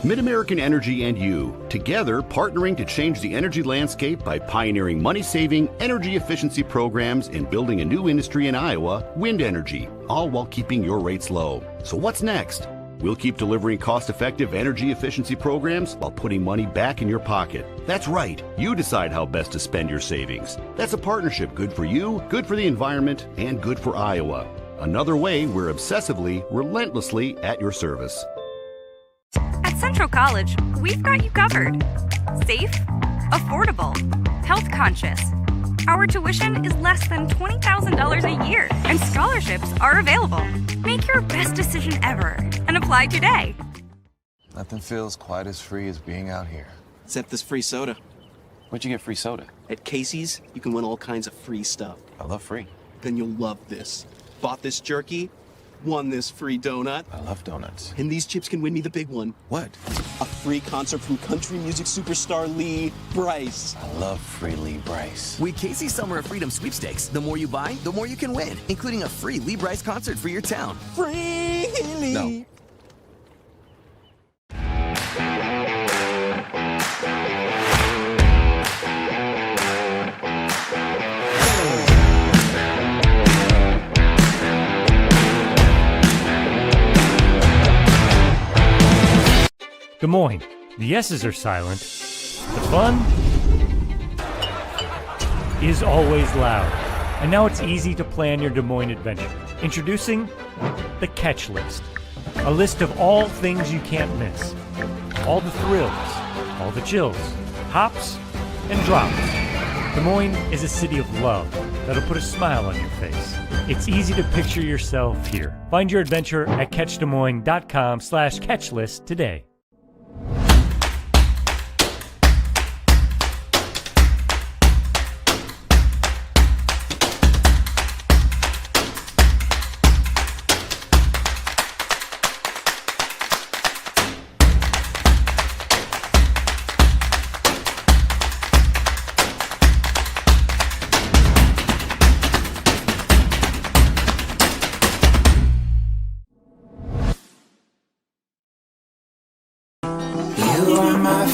Mid-American Energy and you, together partnering to change the energy landscape by pioneering money-saving, energy efficiency programs and building a new industry in Iowa, wind energy, all while keeping your rates low. So what's next? We'll keep delivering cost-effective energy efficiency programs while putting money back in your pocket. That's right. You decide how best to spend your savings. That's a partnership good for you, good for the environment, and good for Iowa. Another way we're obsessively, relentlessly at your service. At Central College, we've got you covered. Safe, affordable, health conscious. Our tuition is less than $20,000 a year, and scholarships are available. Make your best decision ever and apply today. Nothing feels quite as free as being out here. Except this free soda. Where'd you get free soda? At Casey's, you can win all kinds of free stuff. I love free. Then you'll love this. Bought this jerky, won this free donut. I love donuts. And these chips can win me the big one. What? A free concert from country music superstar Lee Brice. I love free Lee Brice. With Casey's Summer of Freedom sweepstakes, the more you buy, the more you can win, including a free Lee Brice concert for your town. Free Lee! No. Des Moines. The yeses are silent. The fun is always loud. And now it's easy to plan your Des Moines adventure. Introducing the Catch List. A list of all things you can't miss. All the thrills, all the chills, hops and drops. Des Moines is a city of love that'll put a smile on your face. It's easy to picture yourself here. Find your adventure at catchdesmoines.com/catchlist today.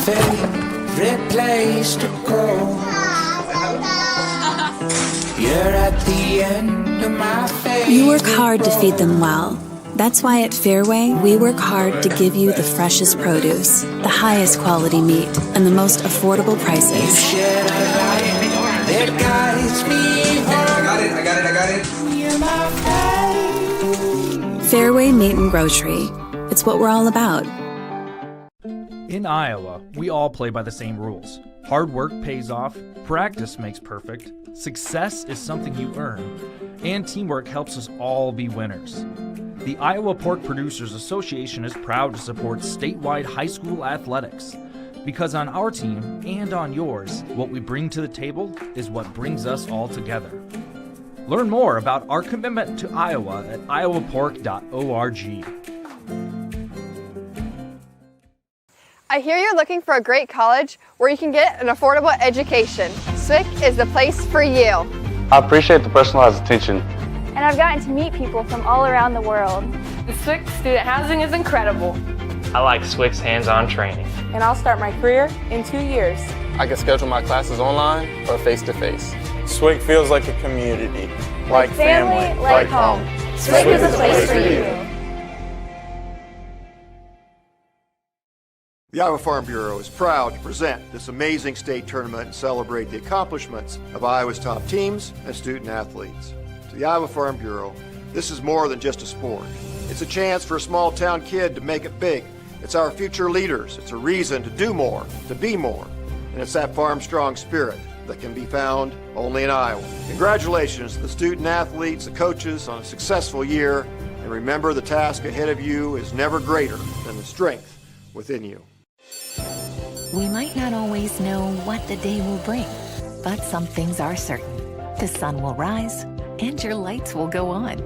Favorite place to go. You're at the end of my favorite. You work hard to feed them well. That's why at Fairway, we work hard to give you the freshest produce, the highest quality meat, and the most affordable prices. You shed a light that guides me home. I got it. You're my favorite. Fairway Meat and Grocery. It's what we're all about. In Iowa, we all play by the same rules. Hard work pays off, practice makes perfect, success is something you earn, and teamwork helps us all be winners. The Iowa Pork Producers Association is proud to support statewide high school athletics. Because on our team and on yours, what we bring to the table is what brings us all together. Learn more about our commitment to Iowa at iowapork.org. I hear you're looking for a great college where you can get an affordable education. SWIC is the place for you. I appreciate the personalized attention. And I've gotten to meet people from all around the world. The SWIC student housing is incredible. I like SWIC's hands-on training. And I'll start my career in 2 years. I can schedule my classes online or face-to-face. SWIC feels like a community. Like family, like home. SWIC is a place for you. The Iowa Farm Bureau is proud to present this amazing state tournament and celebrate the accomplishments of Iowa's top teams and student athletes. To the Iowa Farm Bureau, this is more than just a sport. It's a chance for a small town kid to make it big. It's our future leaders. It's a reason to do more, to be more. And it's that farm strong spirit that can be found only in Iowa. Congratulations to the student athletes, the coaches on a successful year. And remember, the task ahead of you is never greater than the strength within you. We might not always know what the day will bring, but some things are certain. The sun will rise and your lights will go on.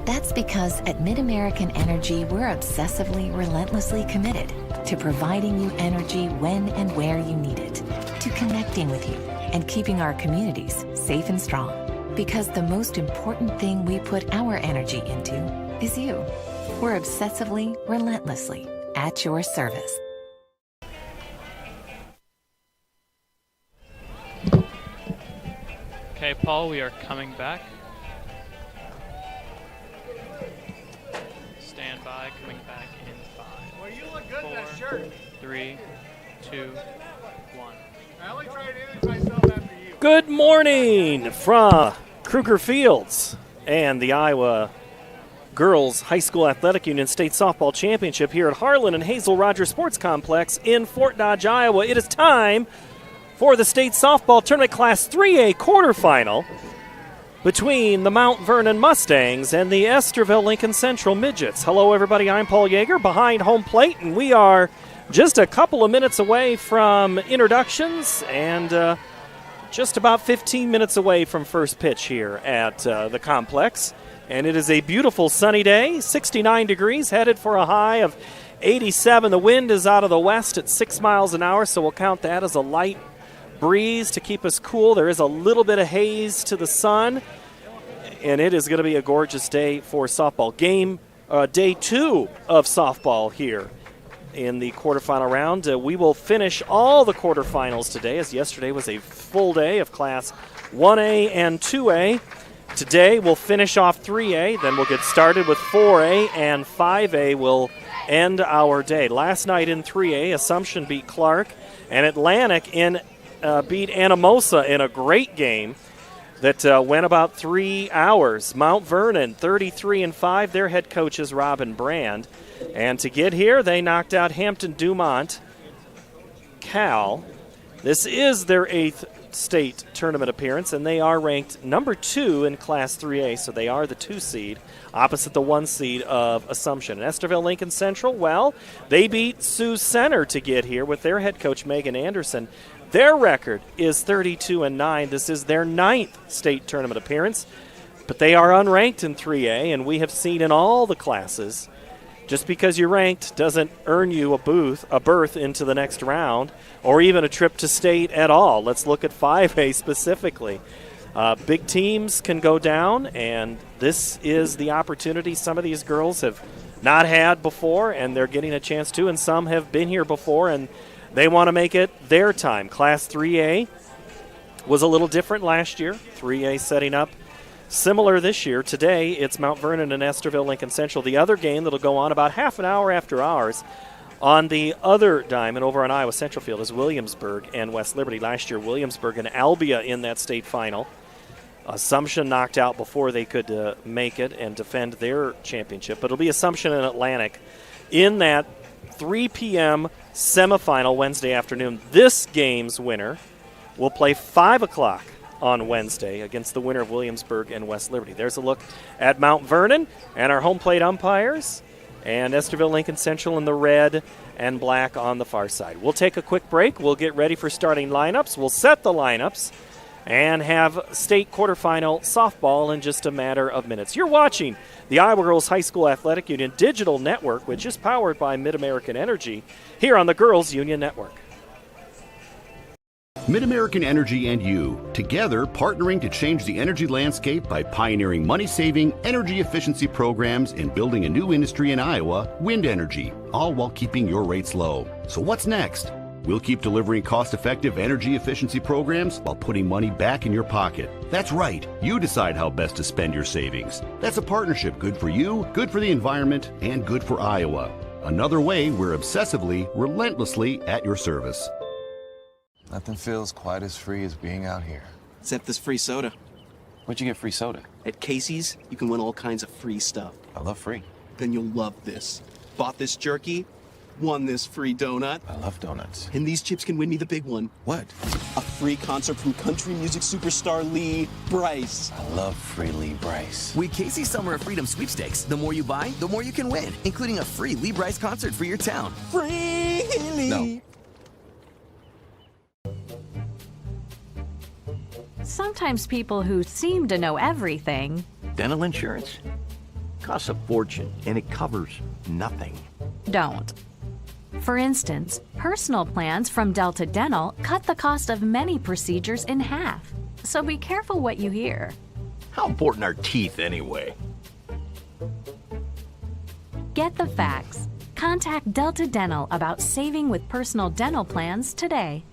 That's because at Mid-American Energy, we're obsessively, relentlessly committed to providing you energy when and where you need it, to connecting with you and keeping our communities safe and strong. Because the most important thing we put our energy into is you. We're obsessively, relentlessly at your service. Okay, Paul, we are coming back. Stand by, coming back in 5. Well, you look good 4, in that shirt. 3, 2, 1. I only try to image myself after you. Good morning from Kruger Fields and the Iowa Girls High School Athletic Union State Softball Championship here at Harlan and Hazel Rogers Sports Complex in Fort Dodge, Iowa. It is time for the State Softball Tournament Class 3A quarterfinal between the Mount Vernon Mustangs and the Estherville-Lincoln Central Midgets. Hello, everybody. I'm Paul Yeager behind home plate, and we are just a couple of minutes away from introductions and just about 15 minutes away from first pitch here at the complex. And it is a beautiful sunny day, 69 degrees, headed for a high of 87. The wind is out of the west at 6 miles an hour, so we'll count that as a light breeze to keep us cool. There is a little bit of haze to the sun, and it is going to be a gorgeous day for softball. Day 2 of softball here in the quarterfinal round. We will finish all the quarterfinals today, as yesterday was a full day of Class 1A and 2A. Today we'll finish off 3A, then we'll get started with 4A, and 5A will end our day. Last night in 3A, Assumption beat Clark, and Atlantic beat Anamosa in a great game that went about 3 hours. Mount Vernon 33-5. Their head coach is Robin Brand. And to get here, they knocked out Hampton-Dumont Cal. This is their 8th state tournament appearance, and they are ranked number 2 in Class 3A, so they are the 2 seed opposite the 1 seed of Assumption. And Estherville-Lincoln Central, well, they beat Sioux Center to get here with their head coach Megan Anderson. Their record is 32-9. This is their 9th state tournament appearance, but they are unranked in 3A, and we have seen in all the classes, just because you're ranked doesn't earn you a berth into the next round or even a trip to state at all. Let's look at 5A specifically. Big teams can go down, and this is the opportunity some of these girls have not had before, and they're getting a chance to, and some have been here before, and they want to make it their time. Class 3A was a little different last year. 3A setting up similar this year. Today, it's Mount Vernon and Estherville-Lincoln Central. The other game that'll go on about half an hour after ours on the other diamond over on Iowa Central Field is Williamsburg and West Liberty. Last year, Williamsburg and Albia in that state final. Assumption knocked out before they could make it and defend their championship. But it'll be Assumption and Atlantic in that 3 p.m. semifinal Wednesday afternoon. This game's winner will play 5 o'clock on Wednesday against the winner of Williamsburg and West Liberty. There's a look at Mount Vernon and our home plate umpires, and Estherville-Lincoln Central in the red and black on the far side. We'll take a quick break. We'll get ready for starting lineups. We'll set the lineups and have state quarterfinal softball in just a matter of minutes. You're watching the Iowa Girls High School Athletic Union Digital Network, which is powered by Mid-American Energy here on the Girls Union Network. Mid-American Energy and you, together partnering to change the energy landscape by pioneering money-saving, energy efficiency programs and building a new industry in Iowa, wind energy, all while keeping your rates low. So what's next? We'll keep delivering cost-effective energy efficiency programs while putting money back in your pocket. That's right. You decide how best to spend your savings. That's a partnership good for you, good for the environment, and good for Iowa. Another way we're obsessively, relentlessly at your service. Nothing feels quite as free as being out here. Except this free soda. Where'd you get free soda? At Casey's, you can win all kinds of free stuff. I love free. Then you'll love this. Bought this jerky, won this free donut. I love donuts. And these chips can win me the big one. What? A free concert from country music superstar Lee Brice. I love free Lee Brice. With Casey's Summer of Freedom sweepstakes, the more you buy, the more you can win, including a free Lee Brice concert for your town. Free Lee! No. Sometimes people who seem to know everything. Dental insurance costs a fortune and it covers nothing. Don't. For instance, personal plans from Delta Dental cut the cost of many procedures in half. So be careful what you hear. How important are teeth anyway? Get the facts. Contact Delta Dental about saving with personal dental plans today.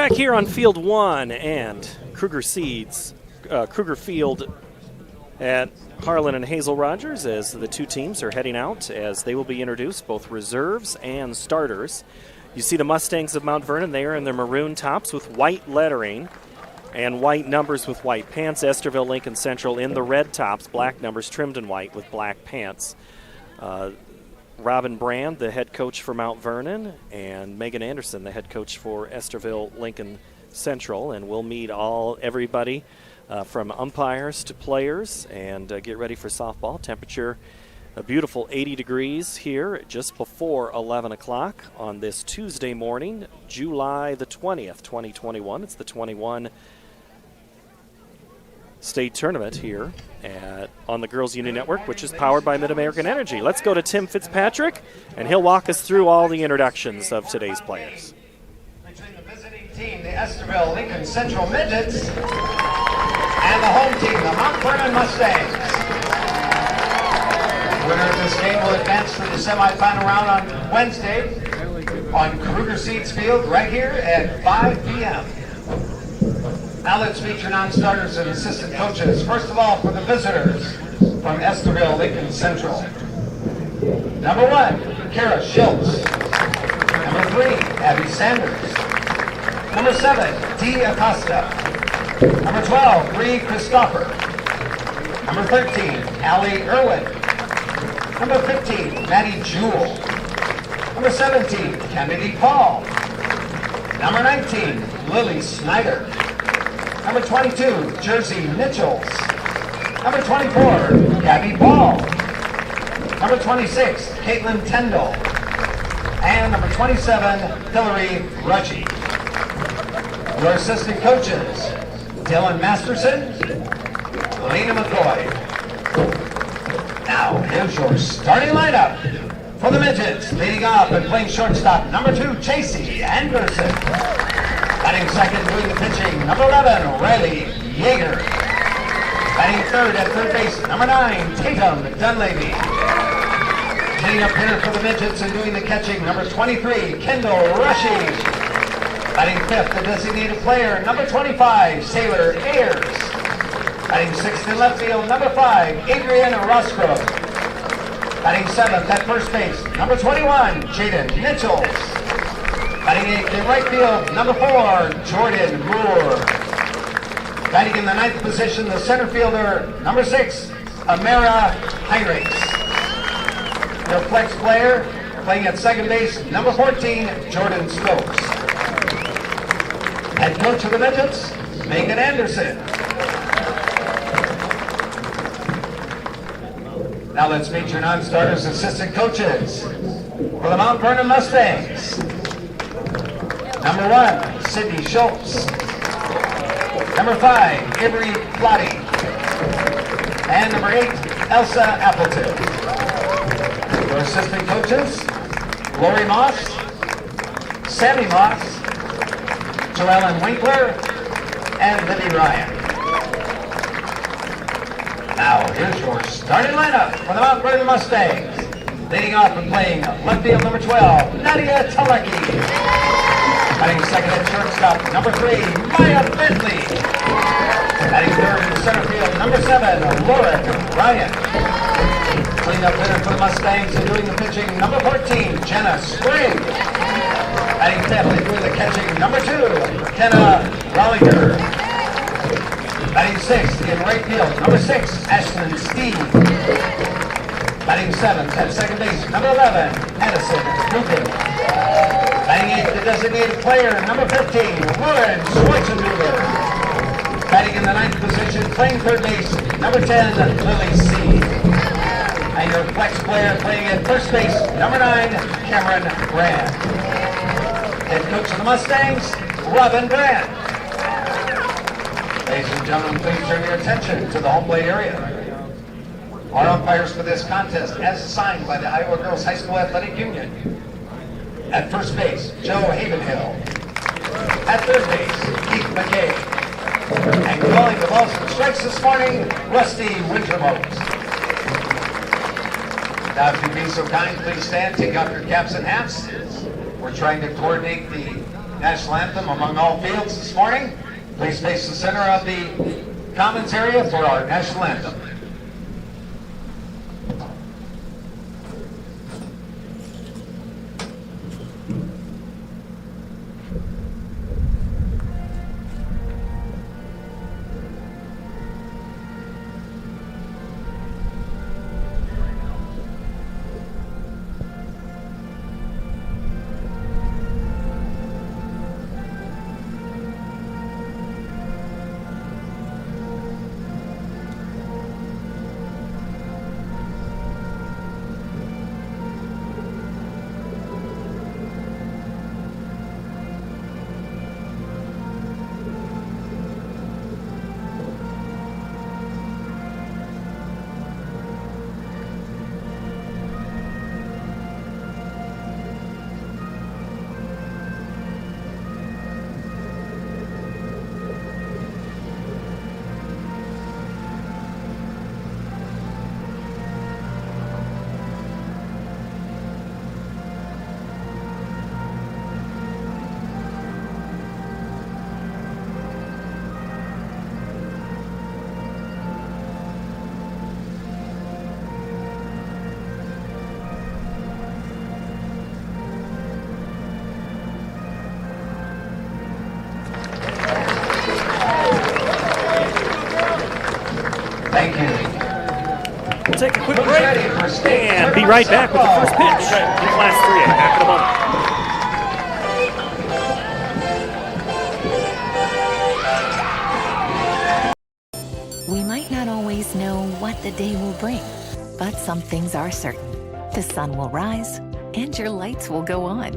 back here on Field 1 and Kruger Field at Harlan and Hazel Rogers as the two teams are heading out, as they will be introduced, both reserves and starters. You see the Mustangs of Mount Vernon there in their maroon tops with white lettering and white numbers with white pants. Estherville-Lincoln Central in the red tops, black numbers trimmed in white with black pants. Robin Brand, the head coach for Mount Vernon, and Megan Anderson, the head coach for Estherville-Lincoln Central, and we'll meet everybody from umpires to players and get ready for softball. Temperature a beautiful 80 degrees here just before 11 o'clock on this Tuesday morning, July the 20th, 2021. It's the 21 state tournament here on the Girls Union Network, which is powered by Mid-American Energy. Let's go to Tim Fitzpatrick, and he'll walk us through all the introductions of today's players. Between the visiting team, the Estherville-Lincoln Central Midgets, and the home team, the Mount Vernon Mustangs. The winner of this game will advance to the semifinal round on Wednesday on Kruger Seeds Field right here at 5 p.m. Now let's meet your non-starters and assistant coaches. First of all, for the visitors from Estherville-Lincoln Central. Number 1, Kara Schultz. Number 3, Abby Sanders. Number 7, Dee Acosta. Number 12, Bree Christopher. Number 13, Allie Irwin. Number 15, Maddie Jewell. Number 17, Kennedy Paul. Number 19, Lily Snyder. Number 22, Jersey Mitchells. Number 24, Gabby Ball. Number 26, Caitlin Tendall. And number 27, Hillary Rudgy. Your assistant coaches, Dylan Masterson, Lena McCoy. Now, here's your starting lineup. For the Midgets, leading off and playing shortstop, number 2, Chasey Anderson. Batting second, doing the pitching, number 11, Riley Yeager. Batting third at third base, number 9, Tatum Dunleavy. Cleaning up hitter for the Midgets and doing the catching, number 23, Kendall Rushy. Batting fifth, the designated player, number 25, Sailor Ayers. Batting sixth in left field, number 5, Adrian Rosgrove. Batting seventh at first base, number 21, Jaden Mitchells. Batting eighth in right field, number 4, Jordan Moore. Batting in the ninth position, the center fielder, number 6, Amara Heinrichs. Their flex player, playing at second base, number 14, Jordan Stokes. Head coach of the Midgets, Megan Anderson. Now let's meet your non-starters, assistant coaches. For the Mount Vernon Mustangs, number 1, Sydney Schultz. Number 5, Avery Plotty. And number 8, Elsa Appleton. Your assistant coaches, Lori Moss, Sammy Moss, Joellen Winkler, and Libby Ryan. Now, here's your starting lineup for the Mount Vernon Mustangs. Leading off and playing left field, number 12, Nadia Talecki. Batting second at shortstop, number 3, Maya Bentley. Batting third in center field, number 7, Lauren Ryan. Cleanup hitter for the Mustangs and doing the pitching, number 14, Jenna Spring. Batting fifth and doing the catching, number 2, Kenna Rollinger. Batting sixth in right field, number 6, Ashlyn Steve. Batting seventh at second base, number 11, Addison Rubin. Batting eighth, the designated player, number 15, Lauren Schweitzenberger. Batting in the ninth position, playing third base, number 10, Lily C. And your flex player playing at first base, number 9, Cameron Brand. Head coach of the Mustangs, Robin Brand. Ladies and gentlemen, please turn your attention to the home plate area. Our umpires for this contest, as assigned by the Iowa Girls High School Athletic Union. At first base, Joe Havenhill. At third base, Keith McKay. And calling the balls and strikes this morning, Rusty Wintermote. Now, if you'd be so kind, please stand, take off your caps and hats. We're trying to coordinate the national anthem among all fields this morning. Please face the center of the commons area for our national anthem. Thank you. We'll take a quick break and be right back with the first pitch in Class 3A. Back in a moment. We might not always know what the day will bring, but some things are certain. The sun will rise and your lights will go on.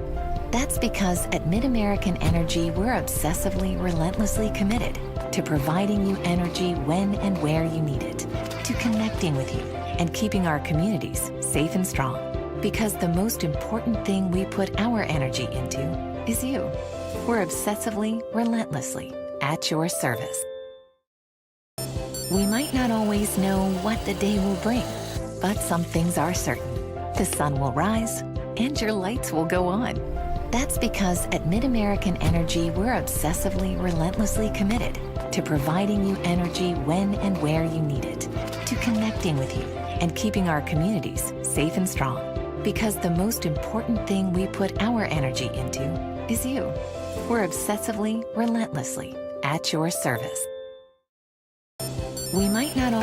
That's because at Mid-American Energy, we're obsessively, relentlessly committed to providing you energy when and where you need it, to connecting with you and keeping our communities safe and strong. Because the most important thing we put our energy into is you. We're obsessively, relentlessly at your service. We might not always know what the day will bring, but some things are certain. The sun will rise and your lights will go on. That's because at Mid-American Energy, we're obsessively, relentlessly committed to providing you energy when and where you need it, to connecting with you and keeping our communities safe and strong. Because the most important thing we put our energy into is you. We're obsessively, relentlessly at your service. We might not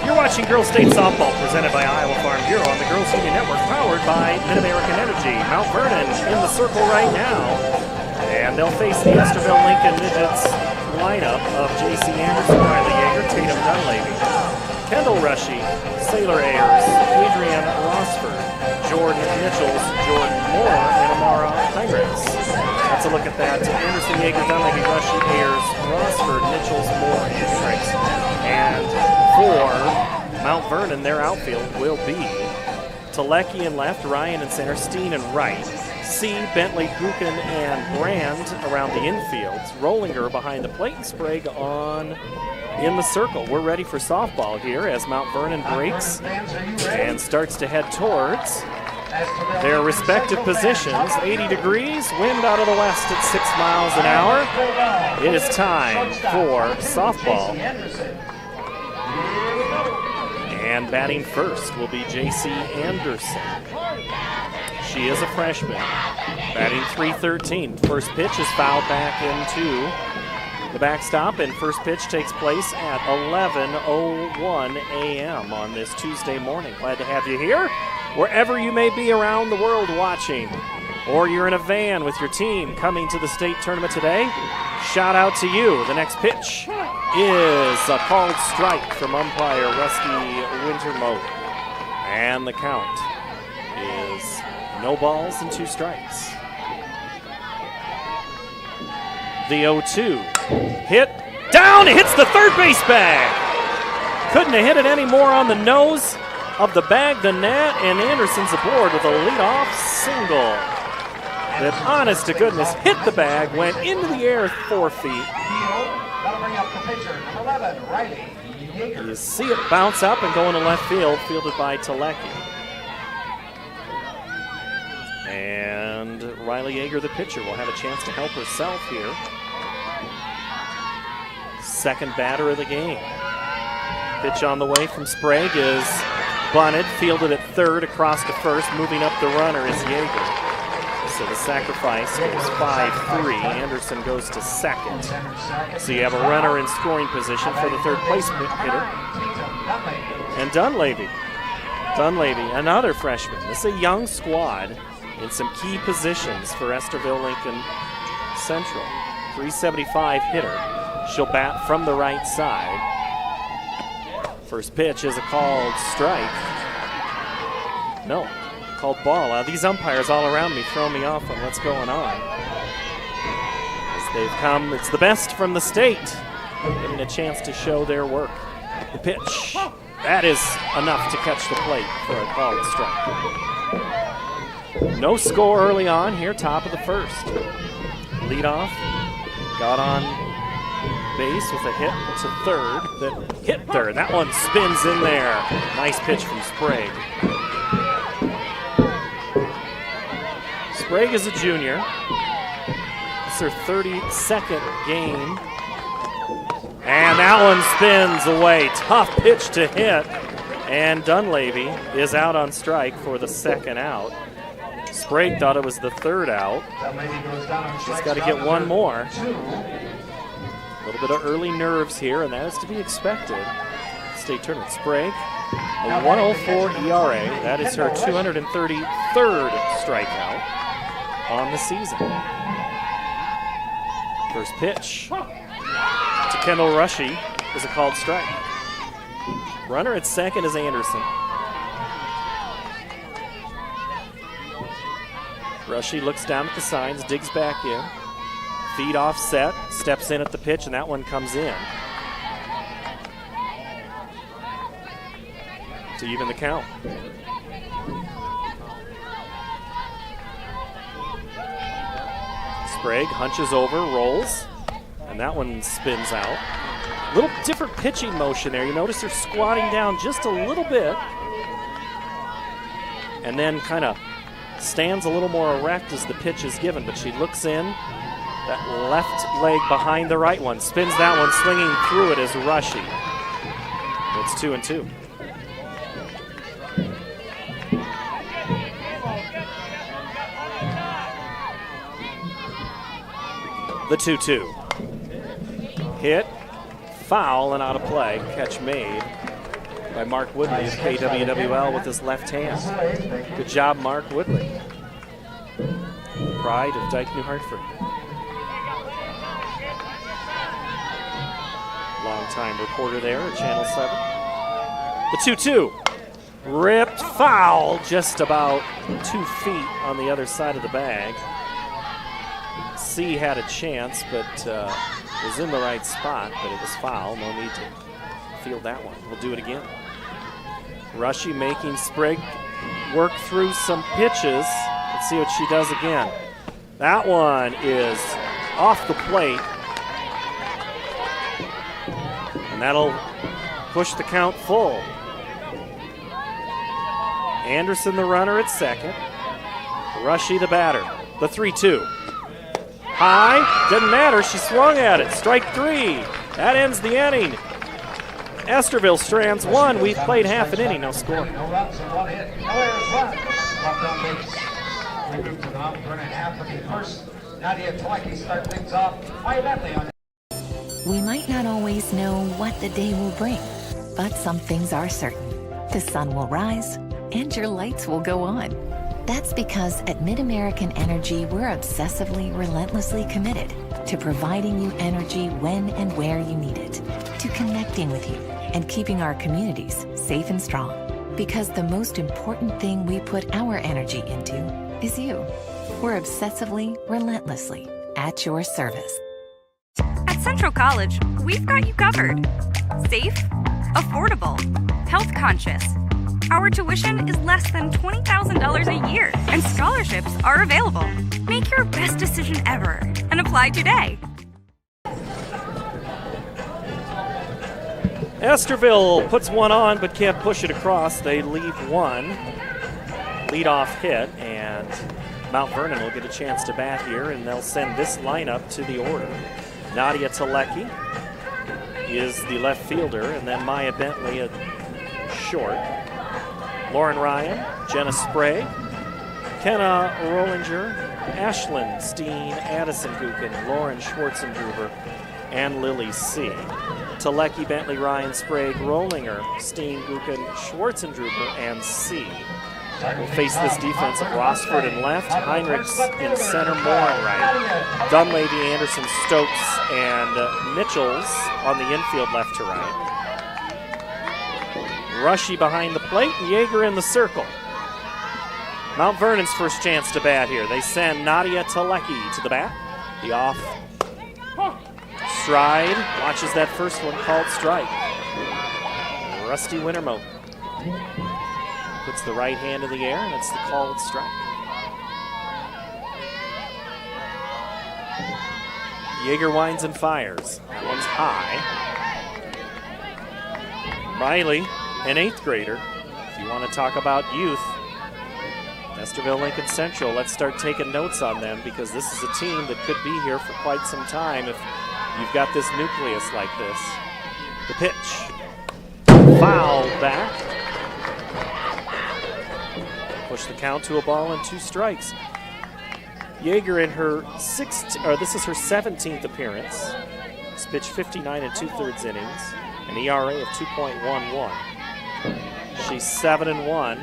You're watching Girls State Softball presented by Iowa Farm Bureau on the Girls Union Network, powered by Mid-American Energy. Mount Vernon in the circle right now. And they'll face the Estherville-Lincoln Midgets lineup of J.C. Anderson, Riley Yeager, Tatum Dunleavy, Kendall Rushy, Sailor Ayers, Adrian Rossford, Jordan Nichols, Jordan Moore, and Amara Heinrichs. That's a look at that. Anderson, Yeager, Dunleavy, Rushy, Ayers, Rossford, Nichols, Moore, and Heinrichs. And for Mount Vernon, their outfield will be Telecki in left, Ryan in center, Steen in right, C, Bentley, Gookin, and Brand around the infields, Rollinger behind the plate, and Sprague on in the circle. We're ready for softball here as Mount Vernon breaks and starts to head towards their respective positions. 80 degrees, wind out of the west at 6 miles an hour. It is time for softball. And batting first will be J.C. Anderson. She is a freshman, batting .313. First pitch is fouled back into the backstop, and first pitch takes place at 11:01 a.m. on this Tuesday morning. Glad to have you here, wherever you may be around the world watching, or you're in a van with your team coming to the state tournament today. Shout out to you. The next pitch is a called strike from umpire Rusty Wintermote, and the count is no balls and 2 strikes. The 0-2 hit down, it hits the third base bag. Couldn't have hit it any more on the nose of the bag than that, and Anderson's aboard with a leadoff single that, honest to goodness, hit the bag, went into the air 4 feet. You see it bounce up and go into left field, fielded by Telecki. And And Riley Yeager, the pitcher, will have a chance to help herself here. Second batter of the game. Pitch on the way from Sprague is bunted, fielded at third, across to first. Moving up the runner is Yeager. So the sacrifice goes 5-3. Anderson goes to second. So you have a runner in scoring position for the third place hitter. And Dunleavy, another freshman. This is a young squad in some key positions for Estherville-Lincoln Central. 375 hitter. She'll bat from the right side. First pitch is a called strike. No, called ball. These umpires all around me throw me off on what's going on. As they've come, it's the best from the state, getting a chance to show their work. The pitch, that is enough to catch the plate for a called strike. No score early on here, top of the first. Leadoff, got on base with a hit to third, that hit third. That one spins in there. Nice pitch from Sprague. Sprague is a junior. It's her 32nd game. And that one spins away. Tough pitch to hit. And Dunleavy is out on strike for the second out. Sprague thought it was the third out. She's got to get one more. A little bit of early nerves here, and that is to be expected. State tournament. Sprague, a 1.04 ERA. That is her 233rd strikeout on the season. First pitch to Kendall Rushy is a called strike. Runner at second is Anderson. Rushy looks down at the signs, digs back in. Feet offset, steps in at the pitch, and that one comes in to even the count. Sprague hunches over, rolls, and that one spins out. Little different pitching motion there. You notice her squatting down just a little bit and then kind of stands a little more erect as the pitch is given, but she looks in. That left leg behind the right one. Spins that one, swinging through it is Rushy. It's 2-2. The 2-2. Hit, foul, and out of play. Catch made by Mark Woodley of KWWL with his left hand. Good job, Mark Woodley. Pride of Dyke, New Hartford. Long-time reporter there at Channel 7. The 2-2. Ripped foul, just about 2 feet on the other side of the bag. C had a chance, but was in the right spot, but it was foul. No need to field that one. We'll do it again. Rushy making Sprague work through some pitches. Let's see what she does again. That one is off the plate. And that'll push the count full. Anderson the runner at second. Rushy the batter. The 3-2. High, doesn't matter, she swung at it. Strike 3. That ends the inning. Estherville strands 1. We've played half an inning, no score. No runs and 1 hit. No errors, 1. Left on base. We move to the bottom, turn and half of the first. Nadia Twikey start things off. Why Bentley on. We might not always know what the day will bring, but some things are certain. The sun will rise and your lights will go on. That's because at MidAmerican Energy, we're obsessively, relentlessly committed to providing you energy when and where you need it, to connecting with you and keeping our communities safe and strong. Because the most important thing we put our energy into is you. We're obsessively, relentlessly at your service. At Central College, we've got you covered. Safe, affordable, health conscious. Our tuition is less than $20,000 a year, and scholarships are available. Make your best decision ever and apply today. Estherville puts one on but can't push it across. They leave one. Leadoff hit, and Mount Vernon will get a chance to bat here, and they'll send this lineup to the order. Nadia Telecki is the left fielder, and then Maya Bentley at short. Lauren Ryan, Jenna Sprague, Kenna Rollinger, Ashlyn Steen, Addison Gukin, Lauren Schwartzendruber, and Lily C. Telecki, Bentley, Ryan, Sprague, Rollinger, Steen, Gukin, Schwartzendruber, and C. Will face this defense of Rossford in left, Heinrichs in center, Moore in right. Dunleavy, Anderson, Stokes, and Mitchells on the infield left to right. Rushy behind the plate, Yeager in the circle. Mount Vernon's first chance to bat here. They send Nadia Telecki to the bat. The off stride, watches that first one called strike. Rusty Wintermote puts the right hand in the air, and it's the called strike. Yeager winds and fires. That one's high. Riley, an 8th grader. If you want to talk about youth, Estherville-Lincoln Central, let's start taking notes on them, because this is a team that could be here for quite some time if you've got this nucleus like this. The pitch. Foul back. Push the count to a ball and 2 strikes. Yeager in her this is her 17th appearance. She's pitched 59 2/3 innings, an ERA of 2.11. She's 7-1.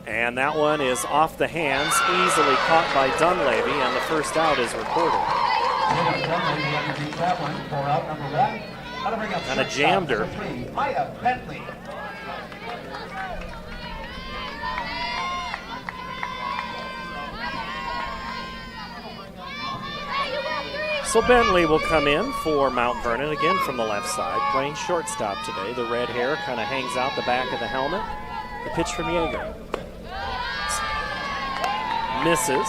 And that one is off the hands, easily caught by Dunleavy, and the first out is recorded. Kind of jammed her. Maya Bentley. So Bentley will come in for Mount Vernon, again from the left side, playing shortstop today. The red hair kind of hangs out the back of the helmet. The pitch from Yeager. Misses.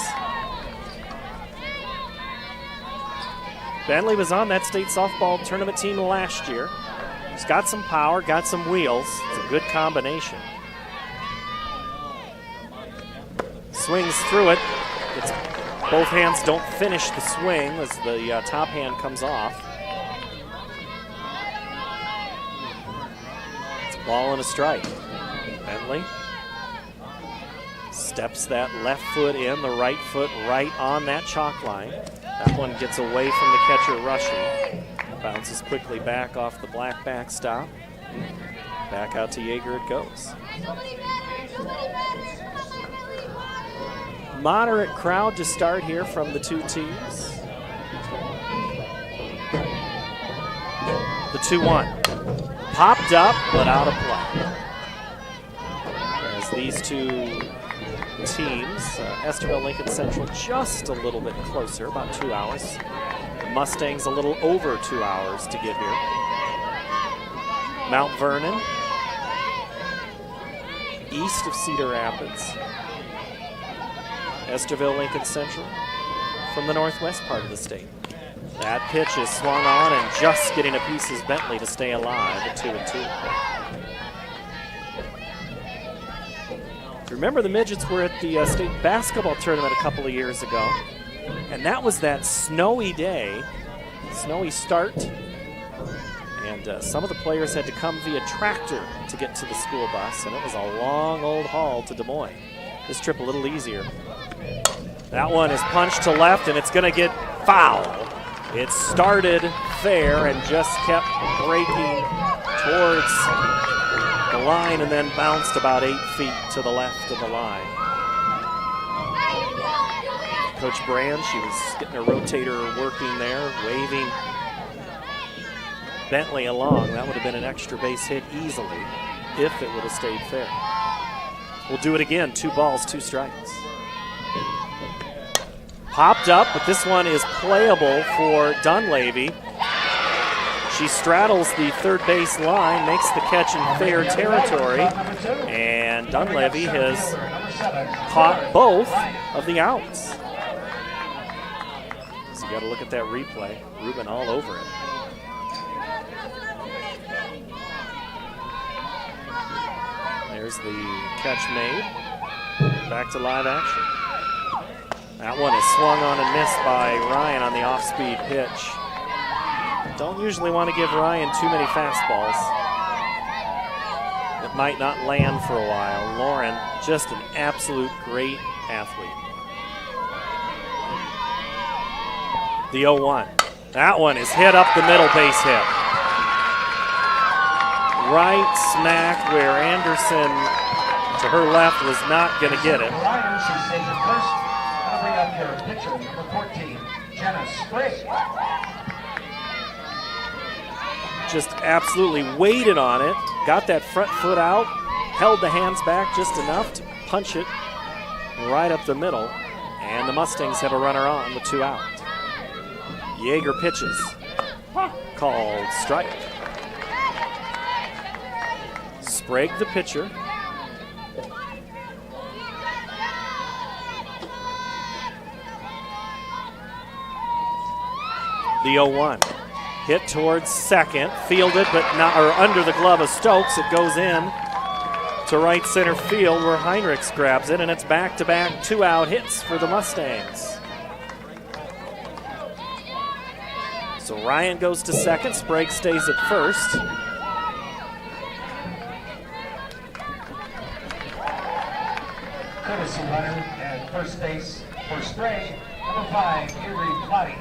Bentley was on that state softball tournament team last year. He's got some power, got some wheels. It's a good combination. Swings through it. Both hands don't finish the swing as the top hand comes off. It's a ball and a strike. Bentley steps that left foot in, the right foot right on that chalk line. That one gets away from the catcher, Rushy. Bounces quickly back off the black backstop. Back out to Yeager it goes. Moderate crowd to start here from the two teams. The 2-1. Popped up, but out of play. As these two teams, Estherville-Lincoln Central just a little bit closer, about 2 hours. The Mustangs a little over 2 hours to get here. Mount Vernon, east of Cedar Rapids. Estherville-Lincoln Central from the northwest part of the state. That pitch is swung on, and just getting a piece is Bentley to stay alive at 2-2. Remember, the Midgets were at the state basketball tournament a couple of years ago, and that was that snowy day, snowy start, and some of the players had to come via tractor to get to the school bus, and it was a long old haul to Des Moines. This trip a little easier. That one is punched to left, and it's going to get foul. It started fair and just kept breaking towards the line and then bounced about 8 feet to the left of the line. Coach Brand, she was getting a rotator working there, waving Bentley along. That would have been an extra base hit easily if it would have stayed fair. We'll do it again, 2 balls, 2 strikes. Popped up, but this one is playable for Dunleavy. She straddles the third base line, makes the catch in fair territory, and Dunleavy has caught both of the outs. So you got to look at that replay. Rubin all over it. There's the catch made. Back to live action. That one is swung on and missed by Ryan on the off-speed pitch. Don't usually want to give Ryan too many fastballs. It might not land for a while. Lauren, just an absolute great athlete. The 0-1. That one is hit up the middle, base hit. Right smack where Anderson to her left was not going to get it. Lions, she stays at first. I'll bring up your pitcher, number 14, Jenna Sprague. Just absolutely waited on it, got that front foot out, held the hands back just enough to punch it right up the middle, and the Mustangs have a runner on with 2 out. Yeager pitches, called strike. Sprague the pitcher. The 0-1. Hit towards second, fielded, but not, or under the glove of Stokes. It goes in to right center field where Heinrichs grabs it, and it's back-to-back 2-out hits for the Mustangs. So Ryan goes to second, Sprague stays at first. Courtesy runner at first base for Sprague, number 5, Avery Plotty.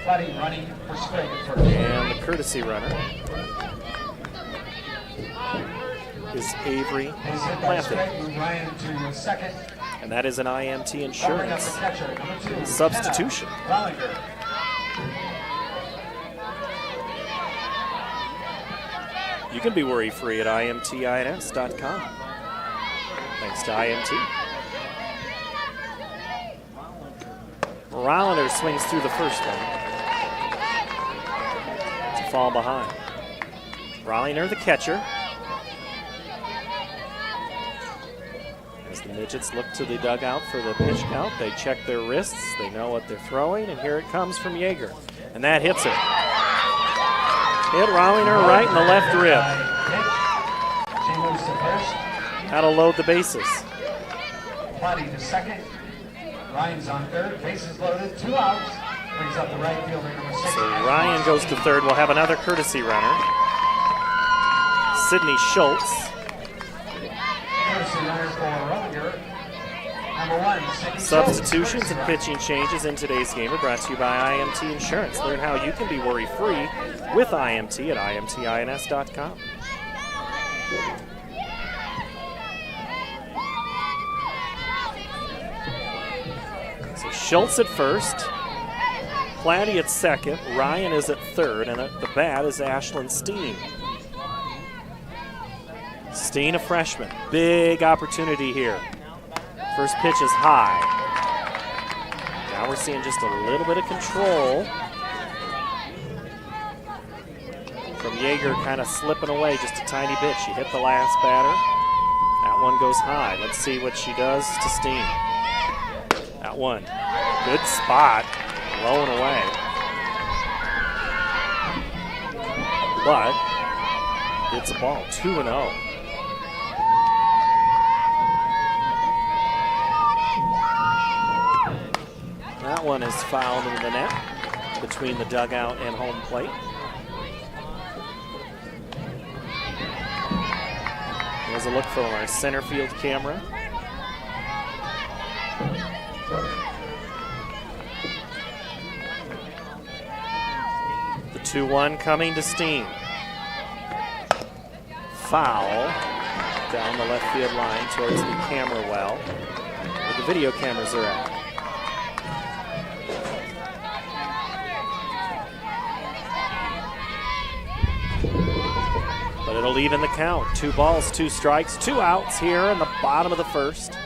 Plotty running for Sprague at first. And the courtesy runner is Avery Plotty. Ryan to second. And that is an IMT insurance substitution. You can be worry-free at imtins.com. Thanks to IMT. Rolliner swings through the first one. It's a fall behind. Rolliner, the catcher. As the midgets look to the dugout for the pitch count, they check their wrists, they know what they're throwing, and here it comes from Yeager. And that hits it. Hit Rolliner right in the left rib. She moves to first. That'll load the bases. Plotty to second. Ryan's on third. Bases loaded. 2 outs. Brings up the right fielder, number 6. So Ryan goes to third. We'll have another courtesy runner. Sydney Schultz. Courtesy runner for Robinger. Number 1, Sydney Substitutions Schultz. and pitching changes in today's game are brought to you by IMT Insurance. Learn how you can be worry-free with IMT at imtins.com. So Schultz at first, Plotty at second, Ryan is at third, and at the bat is Ashlyn Steen. Steen, a freshman. Big opportunity here. First pitch is high. Now we're seeing just a little bit of control from Yeager, kind of slipping away just a tiny bit. She hit the last batter. That one goes high. Let's see what she does to Steen. That one, good spot, low and away. But it's a ball, 2-0. That one is fouled into the net between the dugout and home plate. Here's a look from our center field camera. The 2-1 coming to Steen. Foul down the left field line towards the camera well, where the video cameras are at. But it'll even the count. 2 balls, 2 strikes, 2 outs here in the bottom of the first.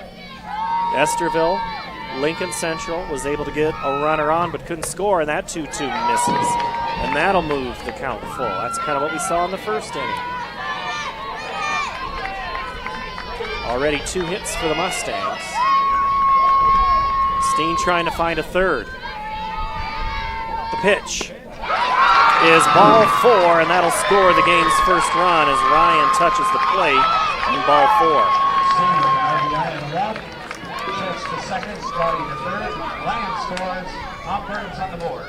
Estherville-Lincoln Central was able to get a runner on but couldn't score, and that 2-2 misses. And that'll move the count full. That's kind of what we saw in the first inning. Already 2 hits for the Mustangs. Steen trying to find a third. The pitch is ball 4, and that'll score the game's first run as Ryan touches the plate in ball 4. Base to second, Scotty to third. Ryan scores. Mount Vernon's on the board.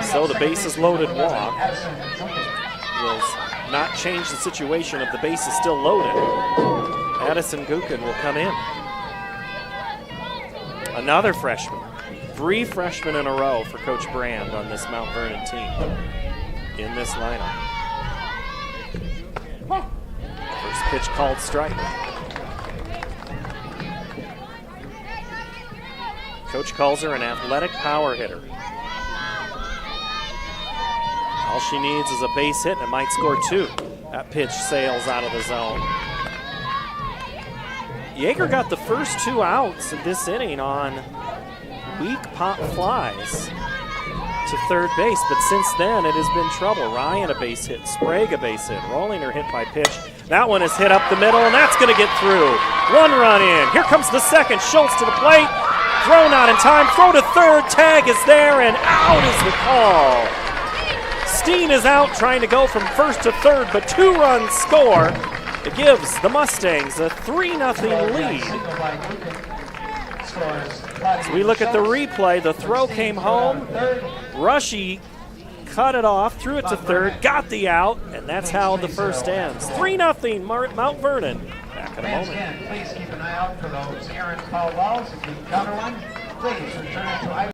So the bases loaded walk will not change the situation if the base is still loaded. Addison Gukin will come in. Another freshman. 3 freshmen in a row for Coach Brand on this Mount Vernon team in this lineup. First pitch called strike. Coach calls her an athletic power hitter. All she needs is a base hit and it might score 2. That pitch sails out of the zone. Yeager got the first 2 outs in this inning on weak pop flies to third base, but since then it has been trouble. Ryan a base hit, Sprague a base hit, Rollinger hit by pitch. That one is hit up the middle, and that's going to get through. 1 run in. Here comes the second. Schultz to the plate. Throw not in time. Throw to third. Tag is there, and out is the call. Steen is out trying to go from first to third, but 2 runs score. It gives the Mustangs a 3-0 lead. As we look at the replay, the throw came home. Rushy cut it off, threw it to third, got the out, and that's how the first ends. 3-0 Mount Vernon. Back in a moment. Please keep an eye out for those errant foul balls. If you encounter one, please return it to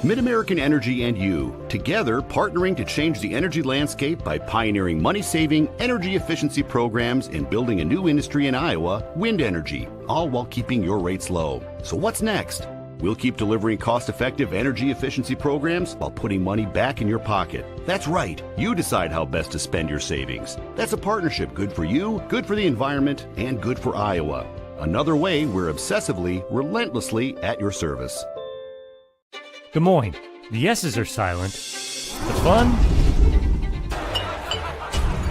MidAmerican Energy and you, together partnering to change the energy landscape by pioneering money-saving, energy efficiency programs and building a new industry in Iowa, wind energy, all while keeping your rates low. So what's next? We'll keep delivering cost-effective energy efficiency programs while putting money back in your pocket. That's right. You decide how best to spend your savings. That's a partnership good for you, good for the environment, and good for Iowa. Another way we're obsessively, relentlessly at your service. Des Moines, the yeses are silent. The fun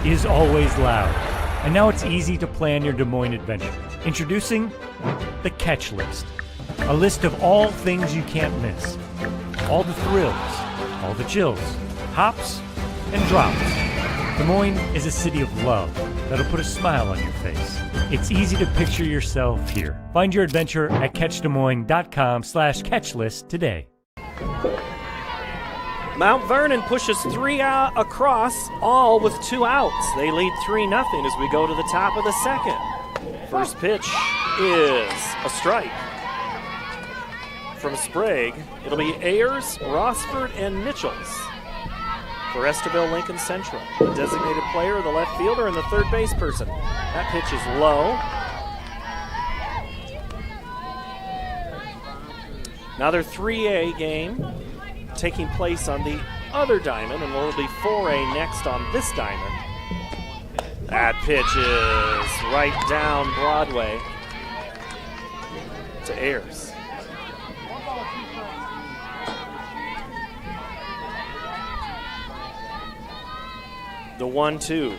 is always loud. And now it's easy to plan your Des Moines adventure. Introducing the Catch List. A list of all things you can't miss. All the thrills, all the chills, hops and drops. Des Moines is a city of love that'll put a smile on your face. It's easy to picture yourself here. Find your adventure at catchdesmoines.com/catchlist today. Mount Vernon pushes 3 across, all with 2 outs. They lead 3-0 as we go to the top of the second. First pitch is a strike. From Sprague, it'll be Ayers, Rossford, and Nichols. For Estherville-Lincoln Central, the designated player, the left fielder, and the third base person. That pitch is low. Another 3A game taking place on the other diamond, and there will be 4A next on this diamond. That pitch is right down Broadway to Ayers. The 1-2.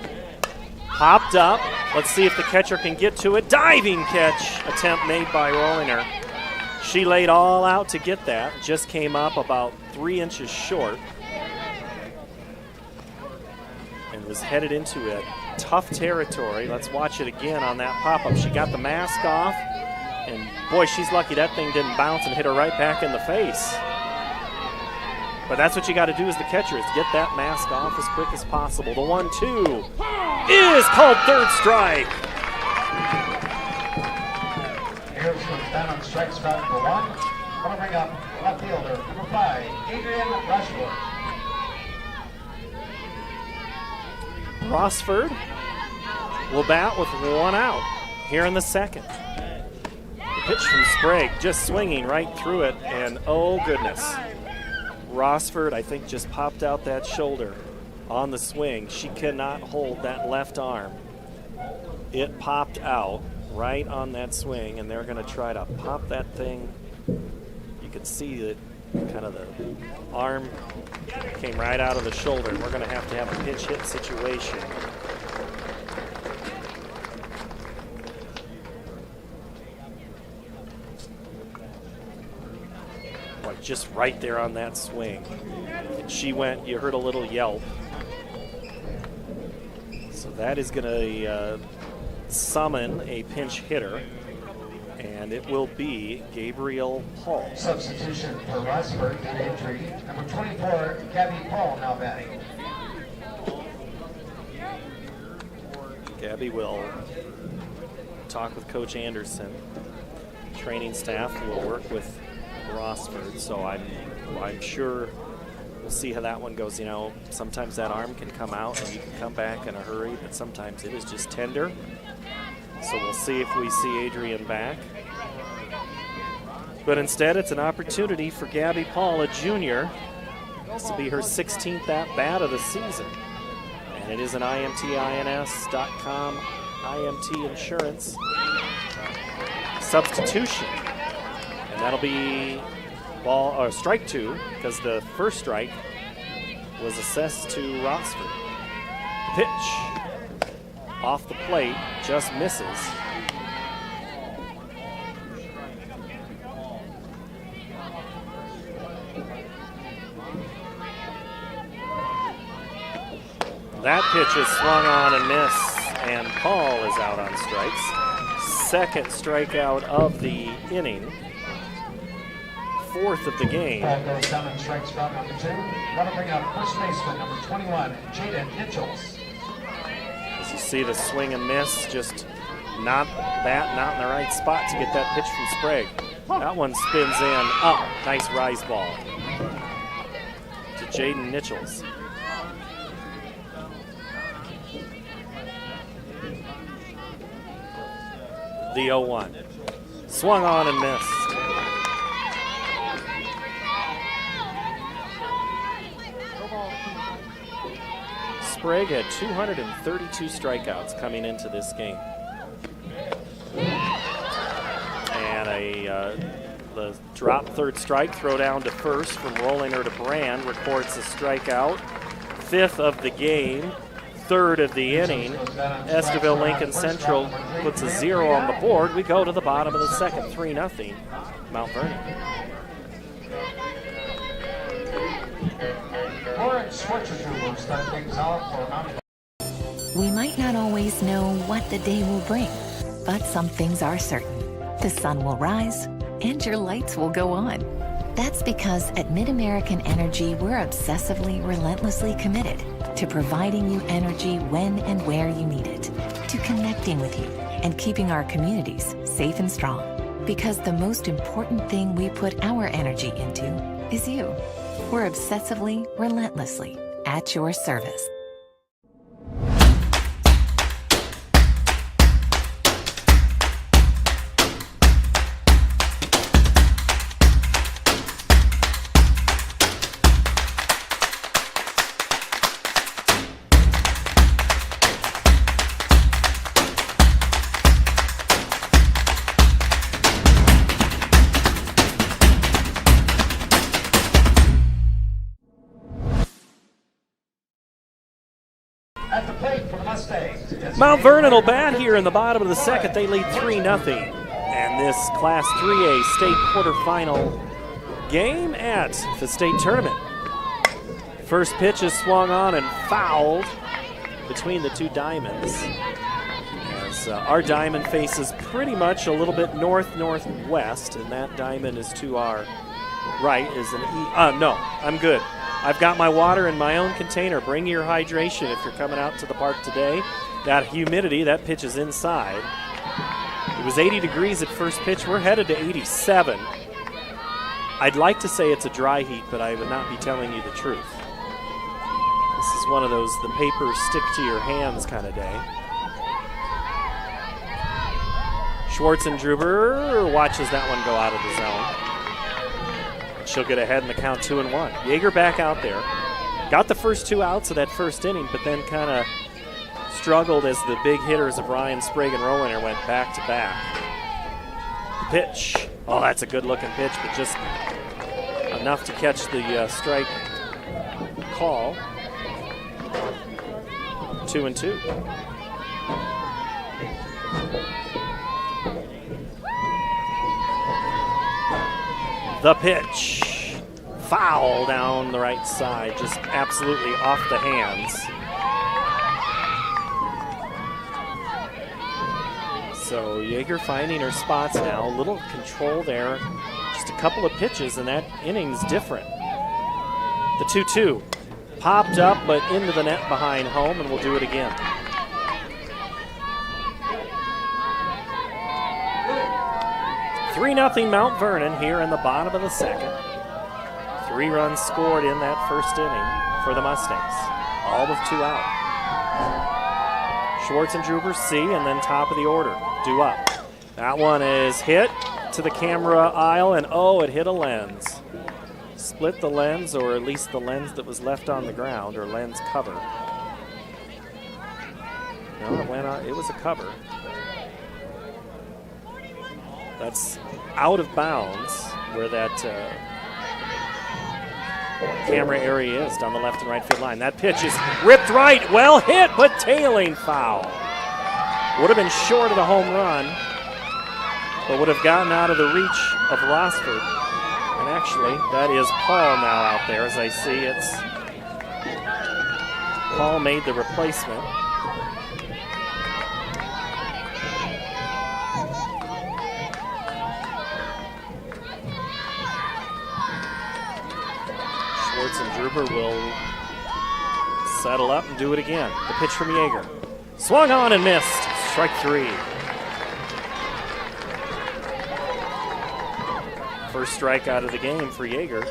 Popped up. Let's see if the catcher can get to it. Diving catch attempt made by Rollinger. She laid all out to get that. Just came up about 3 inches short. And was headed into it. Tough territory. Let's watch it again on that pop-up. She got the mask off. And boy, she's lucky that thing didn't bounce and hit her right back in the face. But that's what you got to do as the catcher, is get that mask off as quick as possible. The 1-2 is called third strike. Ayers comes down on strike spot number 1. Going to bring up left fielder number 5, Adrian Rushford. Rossford will bat with 1 out here in the second. The pitch from Sprague just swinging right through it, and oh goodness. Rossford, I think, just popped out that shoulder on the swing. She cannot hold that left arm. It popped out right on that swing, and they're going to try to pop that thing. You can see that kind of the arm came right out of the shoulder, and we're going to have a pinch hit situation. Just right there on that swing. And she went, you heard a little yelp. So that is going to summon a pinch hitter. And it will be Gabriel Paul. Substitution for Rossford due to injury. Number 24, Gabby Paul now batting. Gabby will talk with Coach Anderson. Training staff will work with Rossford, so I'm sure we'll see how that one goes. You know, sometimes that arm can come out and you can come back in a hurry, but sometimes it is just tender. So we'll see if we see Adrian back. But instead, it's an opportunity for Gabby Paul, a junior. This will be her 16th at-bat of the season. And it is an IMTINS.com IMT Insurance substitution. And that'll be strike 2, because the first strike was assessed to Rossford. Pitch off the plate, just misses. That pitch is swung on and missed, and Paul is out on strikes. Second strikeout of the inning. Fourth of the game. Paul goes down and strikes out number 2. Want to bring up first baseman number 21, Jaden Nichols. As you see the swing and miss, just not in the right spot to get that pitch from Sprague. That one spins in, up, nice rise ball to Jaden Nichols. The 0-1. Swung on and missed. Sprague had 232 strikeouts coming into this game. And the drop third strike, throw down to first from Rollinger to Brand, records a strikeout. Fifth of the game. Third of the inning. Estherville-Lincoln Central puts a 0 on the board. We go to the bottom of the second, 3-0, Mount Vernon. We might not always know what the day will bring, but some things are certain. The sun will rise and your lights will go on. That's because at Mid-American Energy, we're obsessively, relentlessly committed to providing you energy when and where you need it, to connecting with you and keeping our communities safe and strong. Because the most important thing we put our energy into is you. We're obsessively, relentlessly at your service. At the plate for the Mustangs. Mount Vernon will bat here in the bottom of the second. They lead 3-0. And this Class 3A state quarterfinal game at the state tournament. First pitch is swung on and fouled between the two diamonds. As our diamond faces pretty much a little bit north-northwest, and that diamond is to our right is an no, I'm good. I've got my water in my own container. Bring your hydration if you're coming out to the park today. That humidity, that pitch is inside. It was 80 degrees at first pitch. We're headed to 87. I'd like to say it's a dry heat, but I would not be telling you the truth. This is one of those the papers stick to your hands kind of day. Schwarzendruber watches that one go out of the zone. She'll get ahead in the count 2-1. Yeager back out there. Got the first 2 outs of that first inning, but then kind of struggled as the big hitters of Ryan Sprague and Rollinger went back to back. Pitch. Oh, that's a good looking pitch, but just enough to catch the strike call. 2-2. The pitch, foul down the right side, just absolutely off the hands. So Yeager finding her spots now. A little control there. Just a couple of pitches, and that inning's different. The 2-2 popped up, but into the net behind home, and we'll do it again. 3-0 Mount Vernon here in the bottom of the second. 3 runs scored in that first inning for the Mustangs, all with 2 out. Schwartz and Druber C, and then top of the order, due up. That one is hit to the camera aisle, and oh, it hit a lens. Split the lens, or at least the lens that was left on the ground, or lens cover. No, it went on, it was a cover. That's out of bounds where that camera area is down the left and right field line. That pitch is ripped right, well hit, but tailing foul. Would have been short of the home run, but would have gotten out of the reach of Rossford. And actually, that is Paul now out there. As I see, it's Paul made the replacement. Schwartz and Druber will settle up and do it again. The pitch from Yeager. Swung on and missed. Strike 3. First strikeout of the game for Yeager.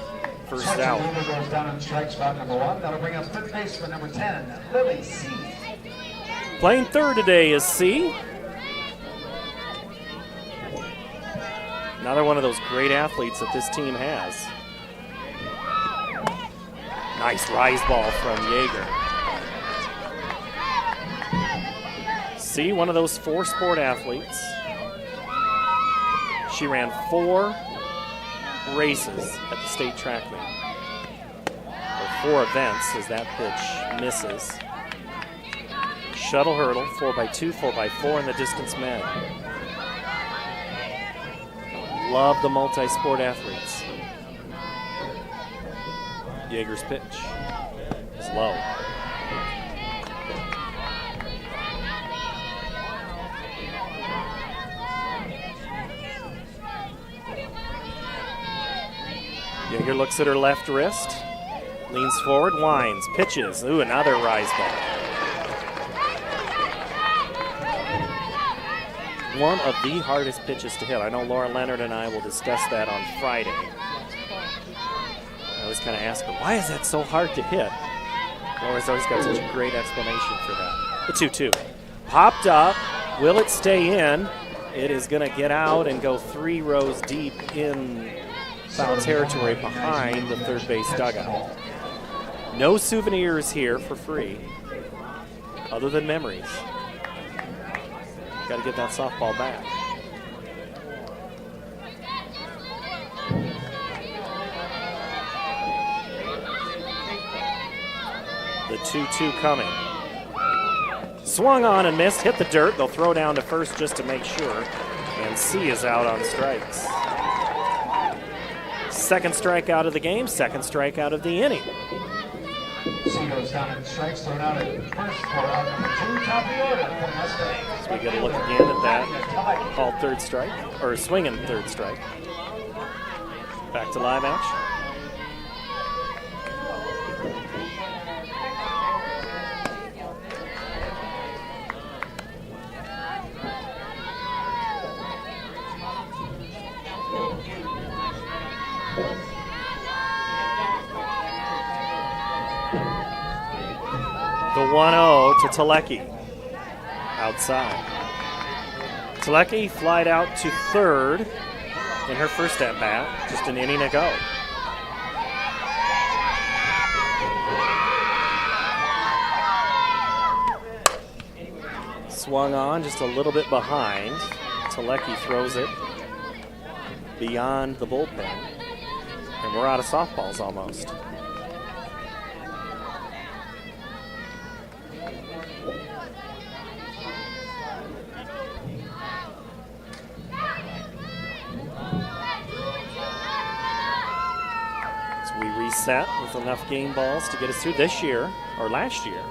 First out. Goes down in strike spot number 1. That'll bring up third baseman number 10, Lily C. Playing third today is C. Another one of those great athletes that this team has. Nice rise ball from Yeager. C, one of those 4 sport athletes. She ran 4 races at the state track meet. Or 4 events as that pitch misses. Shuttle hurdle, 4x2, 4x4 in the distance med. Love the multi-sport athletes. Yeager's pitch is low. Yeager looks at her left wrist, leans forward, winds, pitches. Ooh, another rise ball. One of the hardest pitches to hit. I know Laura Leonard and I will discuss that on Friday. I always kind of ask her, why is that so hard to hit? Laura's always got such a great explanation for that. The 2-2. Popped up. Will it stay in? It is going to get out and go 3 rows deep in foul territory behind the third base dugout. No souvenirs here for free, other than memories. Got to get that softball back. The 2-2 coming. Swung on and missed, hit the dirt. They'll throw down to first just to make sure. And C is out on strikes. Second strikeout of the game, second strikeout of the inning. C goes down in strikes, thrown out at first for out number 2, top of the order for Mustangs. So we get a look again at that called third strike, or swinging third strike. Back to live action. The 1-0 to Telecki, outside. Telecki flied out to third in her first at-bat, just an inning ago. Swung on, just a little bit behind. Telecki throws it beyond the bullpen, and we're out of softballs almost. Set with enough game balls to get us through this year, or last year.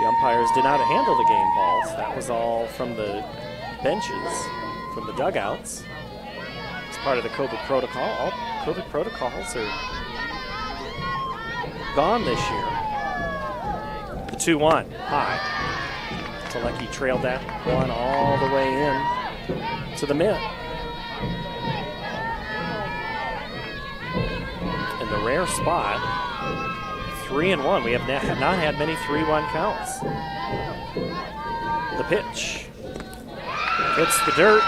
The umpires did not handle the game balls. That was all from the benches from the dugouts. It's part of the COVID protocol. All COVID protocols are gone this year. The 2-1, high. Telecki trailed that one all the way in to the mid. In the rare spot, 3-1. We have not had many 3-1 counts. The pitch hits the dirt,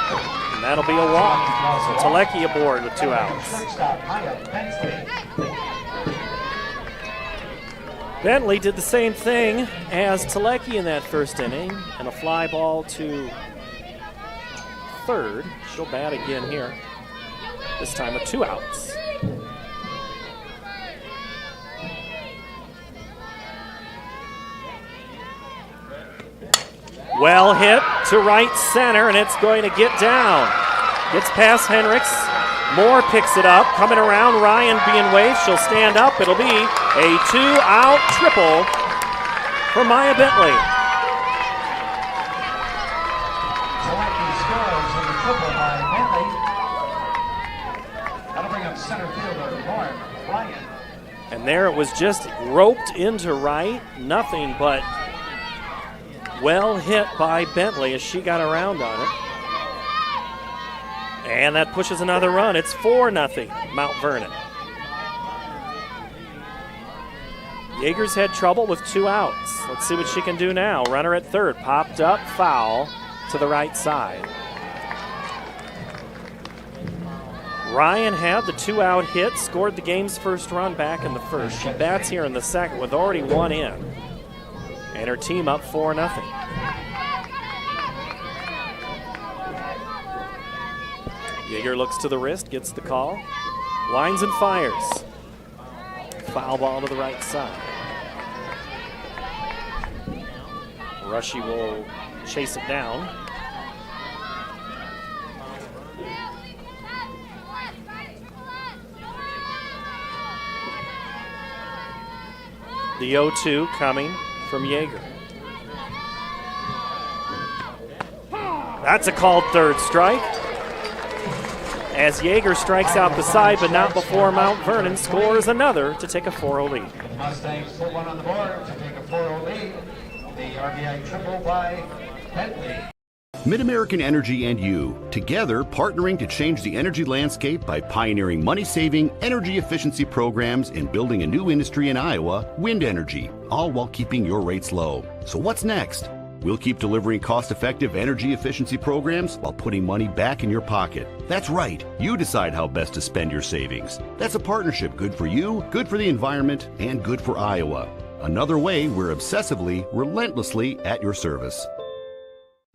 and that'll be a walk. So Telecki aboard with 2 outs. Bentley did the same thing as Telecki in that first inning, and a fly ball to third. She'll bat again here, this time with 2 outs. Well hit to right center, and it's going to get down. Gets past Henricks. Moore picks it up. Coming around, Ryan being waved. She'll stand up. It'll be a 2-out triple for Maya Bentley. Telecki scores in the triple by Bentley. That'll bring up center fielder Ryan. And there it was, just roped into right. Nothing but well hit by Bentley as she got around on it. And that pushes another run. It's 4-0 Mount Vernon. Yeager's had trouble with 2 outs. Let's see what she can do now. Runner at third, popped up, foul to the right side. Ryan had the 2-out hit, scored the game's first run back in the first. She bats here in the second with already 1 in. And her team up 4-0. Yeager looks to the wrist, gets the call, lines and fires. Foul ball to the right side. Rushy will chase it down. The 0-2 coming from Yeager. That's a called third strike, as Yeager strikes out the side, but not before Mount Vernon scores another to take a 4-0 lead. Mustangs put one on the board to take a 4-0 lead. The RBI triple by Bentley. MidAmerican Energy and you, together partnering to change the energy landscape by pioneering money-saving, energy efficiency programs and building a new industry in Iowa, wind energy, all while keeping your rates low. So what's next? We'll keep delivering cost-effective energy efficiency programs while putting money back in your pocket. That's right. You decide how best to spend your savings. That's a partnership good for you, good for the environment, and good for Iowa. Another way we're obsessively, relentlessly at your service.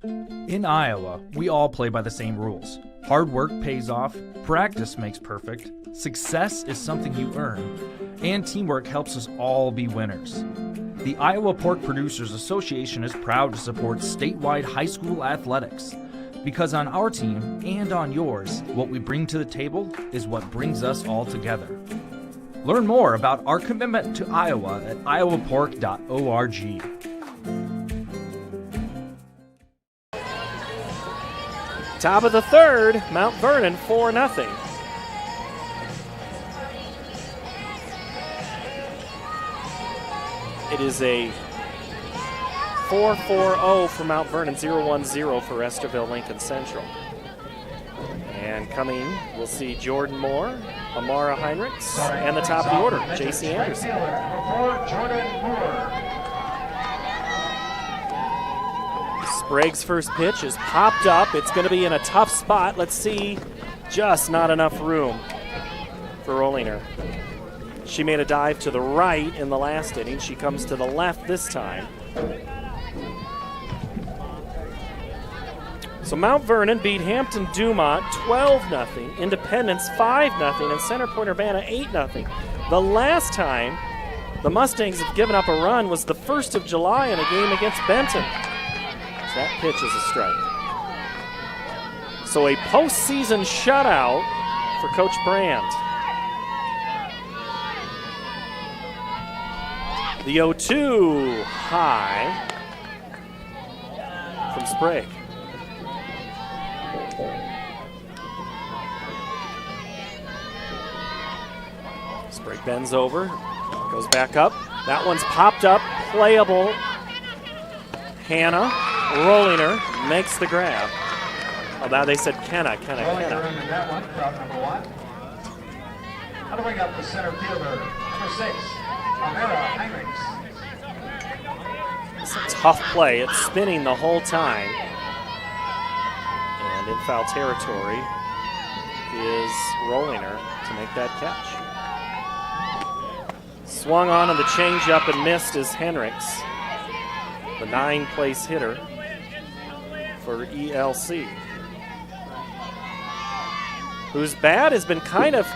In Iowa, we all play by the same rules. Hard work pays off, practice makes perfect, success is something you earn, and teamwork helps us all be winners. The Iowa Pork Producers Association is proud to support statewide high school athletics, because on our team and on yours, what we bring to the table is what brings us all together. Learn more about our commitment to Iowa at iowapork.org. Top of the third, Mount Vernon 4-0. It is a 4-4-0 for Mount Vernon, 0-1-0 for Estherville-Lincoln Central. And coming, we'll see Jordan Moore, Amara Heinrichs, and the top of the order, J.C. Anderson. Sprague's first pitch is popped up. It's going to be in a tough spot. Let's see, just not enough room for rolling her. She made a dive to the right in the last inning. She comes to the left this time. So Mount Vernon beat Hampton Dumont 12-0, Independence 5-0, and Center Point Urbana 8-0. The last time the Mustangs have given up a run was the 1st of July in a game against Benton. So that pitch is a strike. So a postseason shutout for Coach Brand. The 0-2 high from Sprague. Sprague bends over, goes back up. That one's popped up, playable. Hannah, rolling her, makes the grab. Oh, now they said Kenna. That one, crowd number 1. How to bring up the center fielder, number 6, Amira Heinrichs. It's a tough play. It's spinning the whole time. And in foul territory is Rollinger to make that catch. Swung on the changeup and missed is Henricks, the 9th-place hitter for ELC, whose bat has been kind of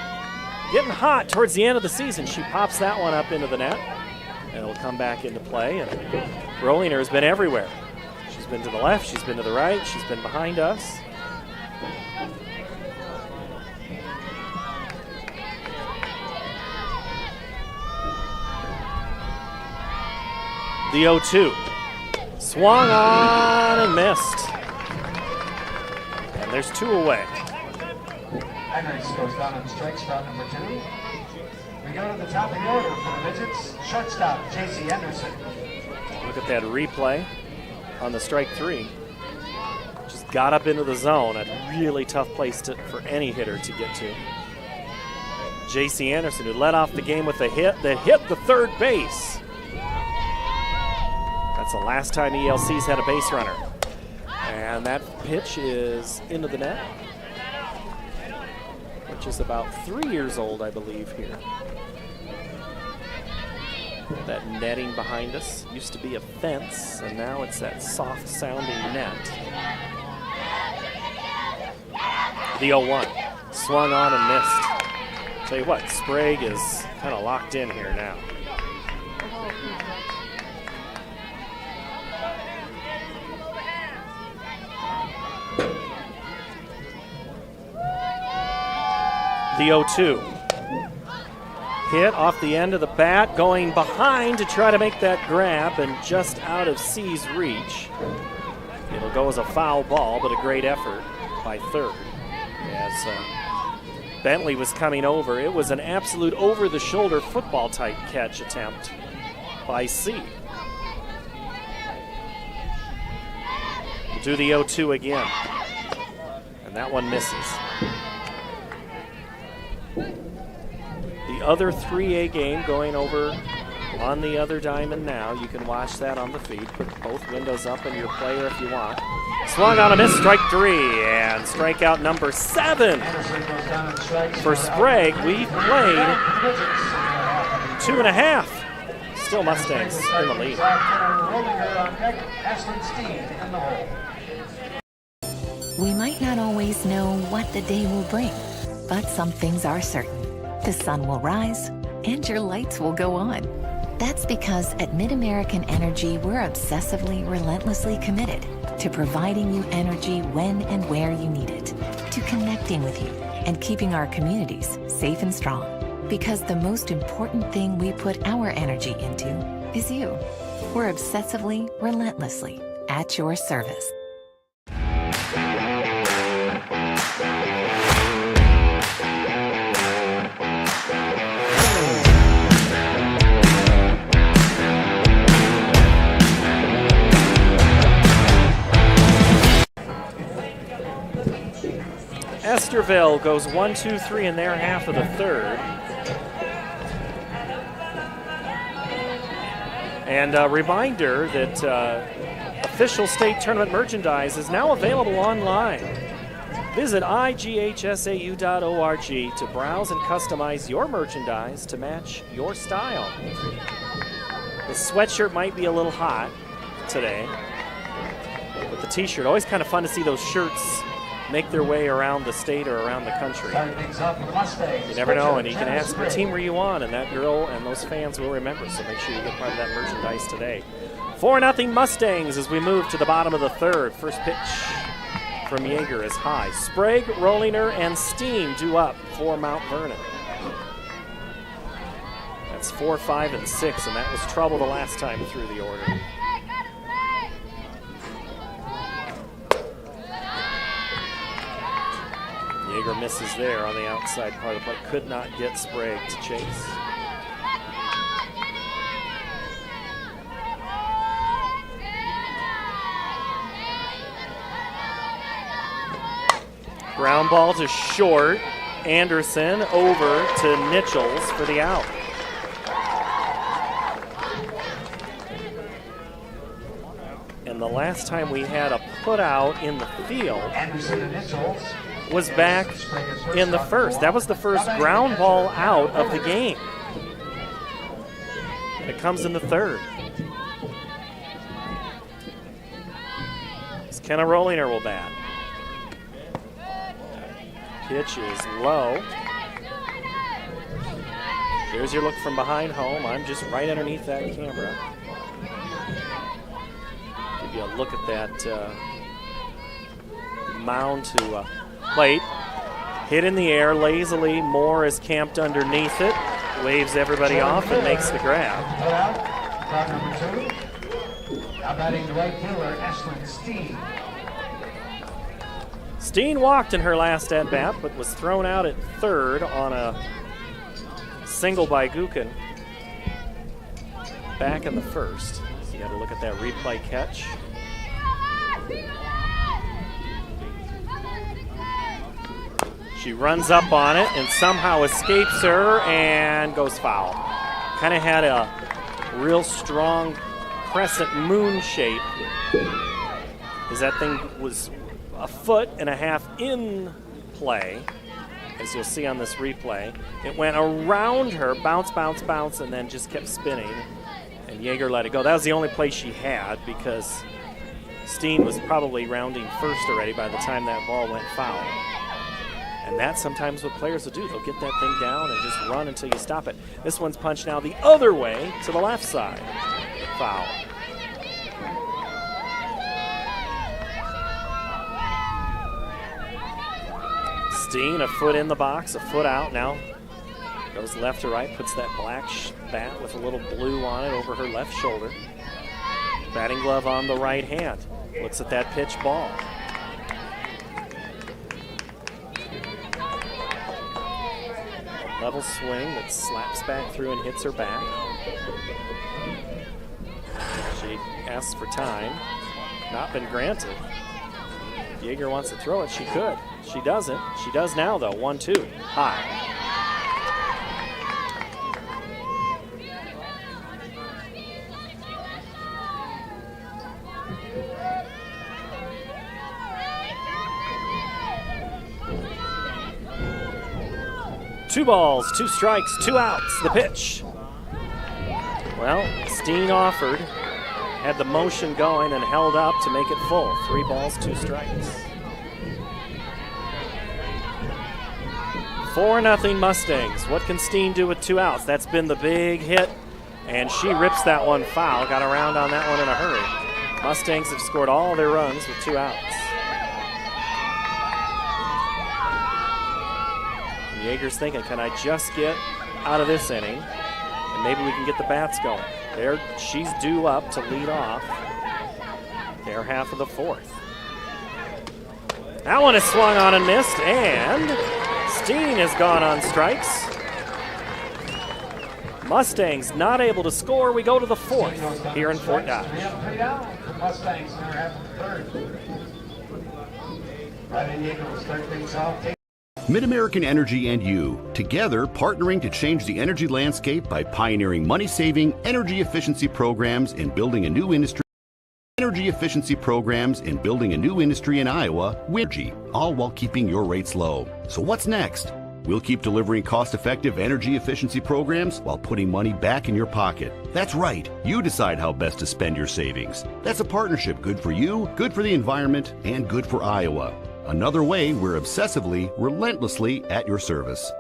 getting hot towards the end of the season. She pops that one up into the net, and it'll come back into play. And Rollinger has been everywhere. She's been to the left, she's been to the right, she's been behind us. The 0-2. Swung on and missed. And there's 2 away. Heinrichs goes down on strike spot number 2. We go to the top of the order for the Midgets. Shortstop, J.C. Anderson. Look at that replay on the strike 3. Just got up into the zone. A really tough place for any hitter to get to. J.C. Anderson, who led off the game with a hit that hit the third base. That's the last time ELC's had a base runner. And that pitch is into the net, which is about 3 years old, I believe, here. That netting behind us used to be a fence, and now it's that soft-sounding net. The 0-1. Swung on and missed. Tell you what, Sprague is kind of locked in here now. The 0-2. Hit off the end of the bat, going behind to try to make that grab, and just out of C's reach. It'll go as a foul ball, but a great effort by third. As Bentley was coming over, it was an absolute over-the-shoulder football-type catch attempt by C. We'll do the 0-2 again, and that one misses. The other 3A game going over on the other diamond now. You can watch that on the feed. Put both windows up in your player if you want. Swung on a miss, strike 3, and strikeout number 7 for Sprague. We've played 2.5. Still Mustangs in the lead. We might not always know what the day will bring, but some things are certain. The sun will rise, and your lights will go on. That's because at MidAmerican Energy, we're obsessively, relentlessly committed to providing you energy when and where you need it, to connecting with you and keeping our communities safe and strong. Because the most important thing we put our energy into is you. We're obsessively, relentlessly at your service. Estherville goes 1-2-3 in their half of the third. And a reminder that official state tournament merchandise is now available online. Visit IGHSAU.org to browse and customize your merchandise to match your style. The sweatshirt might be a little hot today, but the t-shirt, always kind of fun to see those shirts make their way around the state or around the country. You never know, and you can ask what team were you on, and that girl and those fans will remember, so make sure you get part of that merchandise today. 4-0 Mustangs as we move to the bottom of the third. First pitch from Yeager is high. Sprague, Rollinger, and Steen due up for Mount Vernon. That's 4, 5, and 6, and that was trouble the last time through the order. Yeager misses there on the outside part of the plate. Could not get Sprague to chase. Ground ball to short. Anderson over to Nichols for the out. And the last time we had a put out in the field was back in the first. That was the first ground ball out of the game. It comes in the third. Kenna Rollinger will bat. Pitch is low. Here's your look from behind home. I'm just right underneath that camera. Give you a look at that mound to plate. Hit in the air lazily. Moore is camped underneath it. Waves everybody off and makes the grab. Number 2. Now batting the right fielder, Ashlyn Steen. Steen walked in her last at-bat, but was thrown out at third on a single by Gukin. Back in the first. So you got to look at that replay catch. She runs up on it and somehow escapes her and goes foul. Kind of had a real strong crescent moon shape as that thing was a foot and a half in play, as you'll see on this replay. It went around her, bounce, bounce, bounce, and then just kept spinning, and Yeager let it go. That was the only play she had because Steen was probably rounding first already by the time that ball went foul. And that's sometimes what players will do. They'll get that thing down and just run until you stop it. This one's punched now the other way to the left side. Foul. Steen, a foot in the box, a foot out now. Goes left to right, puts that black bat with a little blue on it over her left shoulder. Batting glove on the right hand. Looks at that pitch ball. Level swing that slaps back through and hits her back. She asks for time. Not been granted. Yeager wants to throw it. She could. She doesn't. She does now, though. 1-2. High. Two balls, 2 strikes, 2 outs. The pitch. Well, Steen offered, had the motion going and held up to make it full. 3 balls, 2 strikes. 4-0 Mustangs. What can Steen do with 2 outs? That's been the big hit, and she rips that one foul. Got around on that one in a hurry. Mustangs have scored all their runs with 2 outs. Yeager's thinking, can I just get out of this inning, and maybe we can get the bats going. There, she's due up to lead off their half of the 4th. That one is swung on and missed, and Steen has gone on strikes. Mustangs not able to score. We go to the 4th here in Fort Dodge. Mustangs in their half of the 3rd. Right in Yeager will start things off. MidAmerican Energy and you, together partnering to change the energy landscape by pioneering money-saving energy efficiency programs in building a new industry. Energy efficiency programs in building a new industry in Iowa, energy, all while keeping your rates low. So what's next? We'll keep delivering cost-effective energy efficiency programs while putting money back in your pocket. That's right. You decide how best to spend your savings. That's a partnership good for you, good for the environment, and good for Iowa. Another way we're obsessively, relentlessly at your service.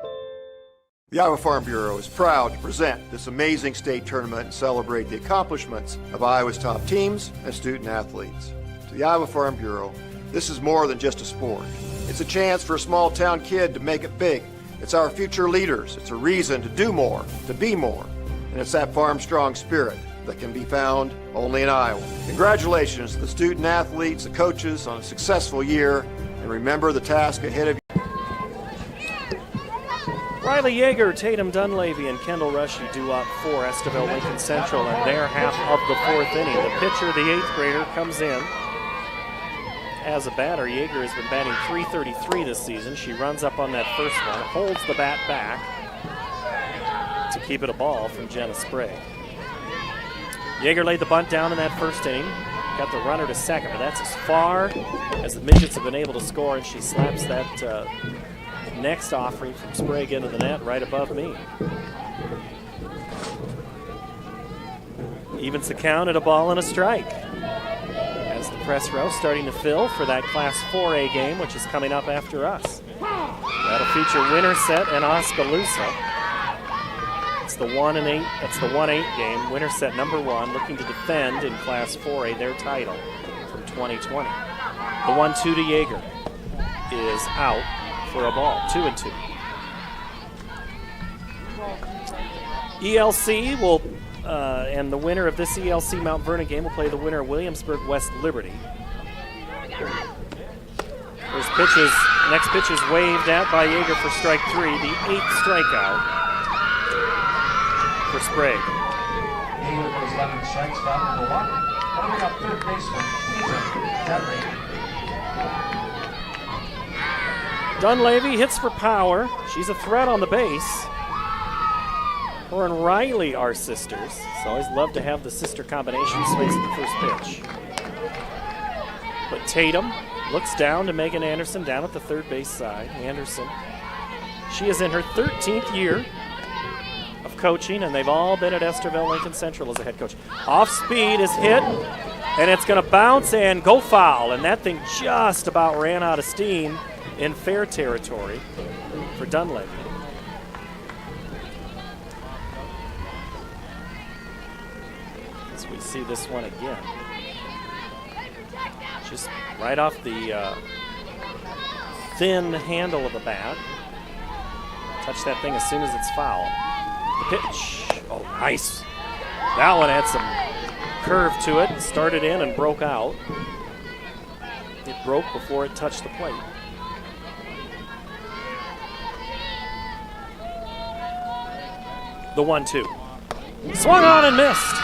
The Iowa Farm Bureau is proud to present this amazing state tournament and celebrate the accomplishments of Iowa's top teams and student athletes. To the Iowa Farm Bureau, this is more than just a sport. It's a chance for a small town kid to make it big. It's our future leaders. It's a reason to do more, to be more. And it's that farm strong spirit that can be found only in Iowa. Congratulations to the student athletes, the coaches on a successful year, and remember the task ahead of you. Riley Yeager, Tatum Dunleavy, and Kendall Rushy do up for Estherville-Lincoln Central in their half of the 4th inning. The pitcher, the 8th grader, comes in. As a batter, Yeager has been batting .333 this season. She runs up on that first one, holds the bat back to keep it a ball from Jenna Sprague. Yeager laid the bunt down in that first inning, got the runner to second, but that's as far as the Midgets have been able to score, and she slaps that next offering from Sprague into the net right above me. Evens the count at a ball and a strike. As the press row starting to fill for that Class 4A game, which is coming up after us. That'll feature Winterset and Oskaloosa. It's the 1-8. That's the 1-8 game. Winterset #1, looking to defend in Class 4A their title from 2020. The 1-2 to Yeager is out for a ball, 2-2. ELC will, and the winner of this ELC Mount Vernon game will play the winner of Williamsburg West Liberty. Next pitch is waved at by Yeager for strike 3, the 8th strikeout for Sprague. Yeager goes down and strikes foul #1. Coming up third baseman, Dunleavy. Dunleavy hits for power. She's a threat on the base. Her and Riley are sisters. So always love to have the sister combination. Swings at the first pitch. But Tatum looks down to Megan Anderson down at the third base side. Anderson, she is in her 13th year of coaching, and they've all been at Estherville-Lincoln Central as a head coach. Off speed is hit, and it's going to bounce and go foul. And that thing just about ran out of steam in fair territory for Dunleavy. As we see this one again. Just right off the thin handle of the bat. Touch that thing as soon as it's foul. The pitch. Oh, nice. That one had some curve to it. Started in and broke out. It broke before it touched the plate. The 1-2. Swung on and missed.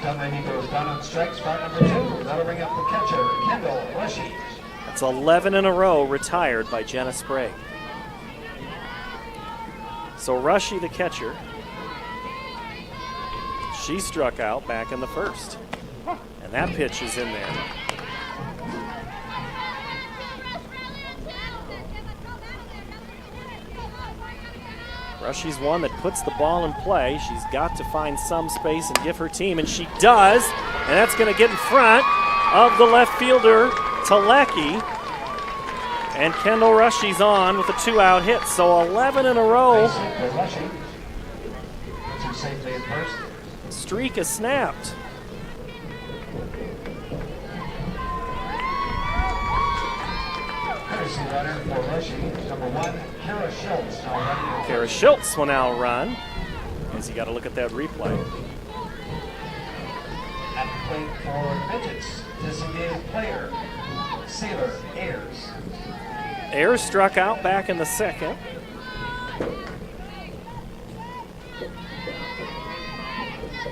Dunleavy goes down on strikes, foul #2. That'll bring up the catcher, Kendall Rushy. That's 11 in a row retired by Jenna Sprague. So Rushy, the catcher, she struck out back in the first. And that pitch is in there. Rushy's one that puts the ball in play. She's got to find some space and give her team, and she does. And that's going to get in front of the left fielder, Talecki. And Kendall Rushy's on with a 2-out hit. So 11 in a row. Streak is snapped. Runner for Rushy, #1, Kara Schultz. Kara Schultz will now run. As you got to look at that replay. At the plate for Midgets, designated player, Sailor Ayers. Ayers struck out back in the second.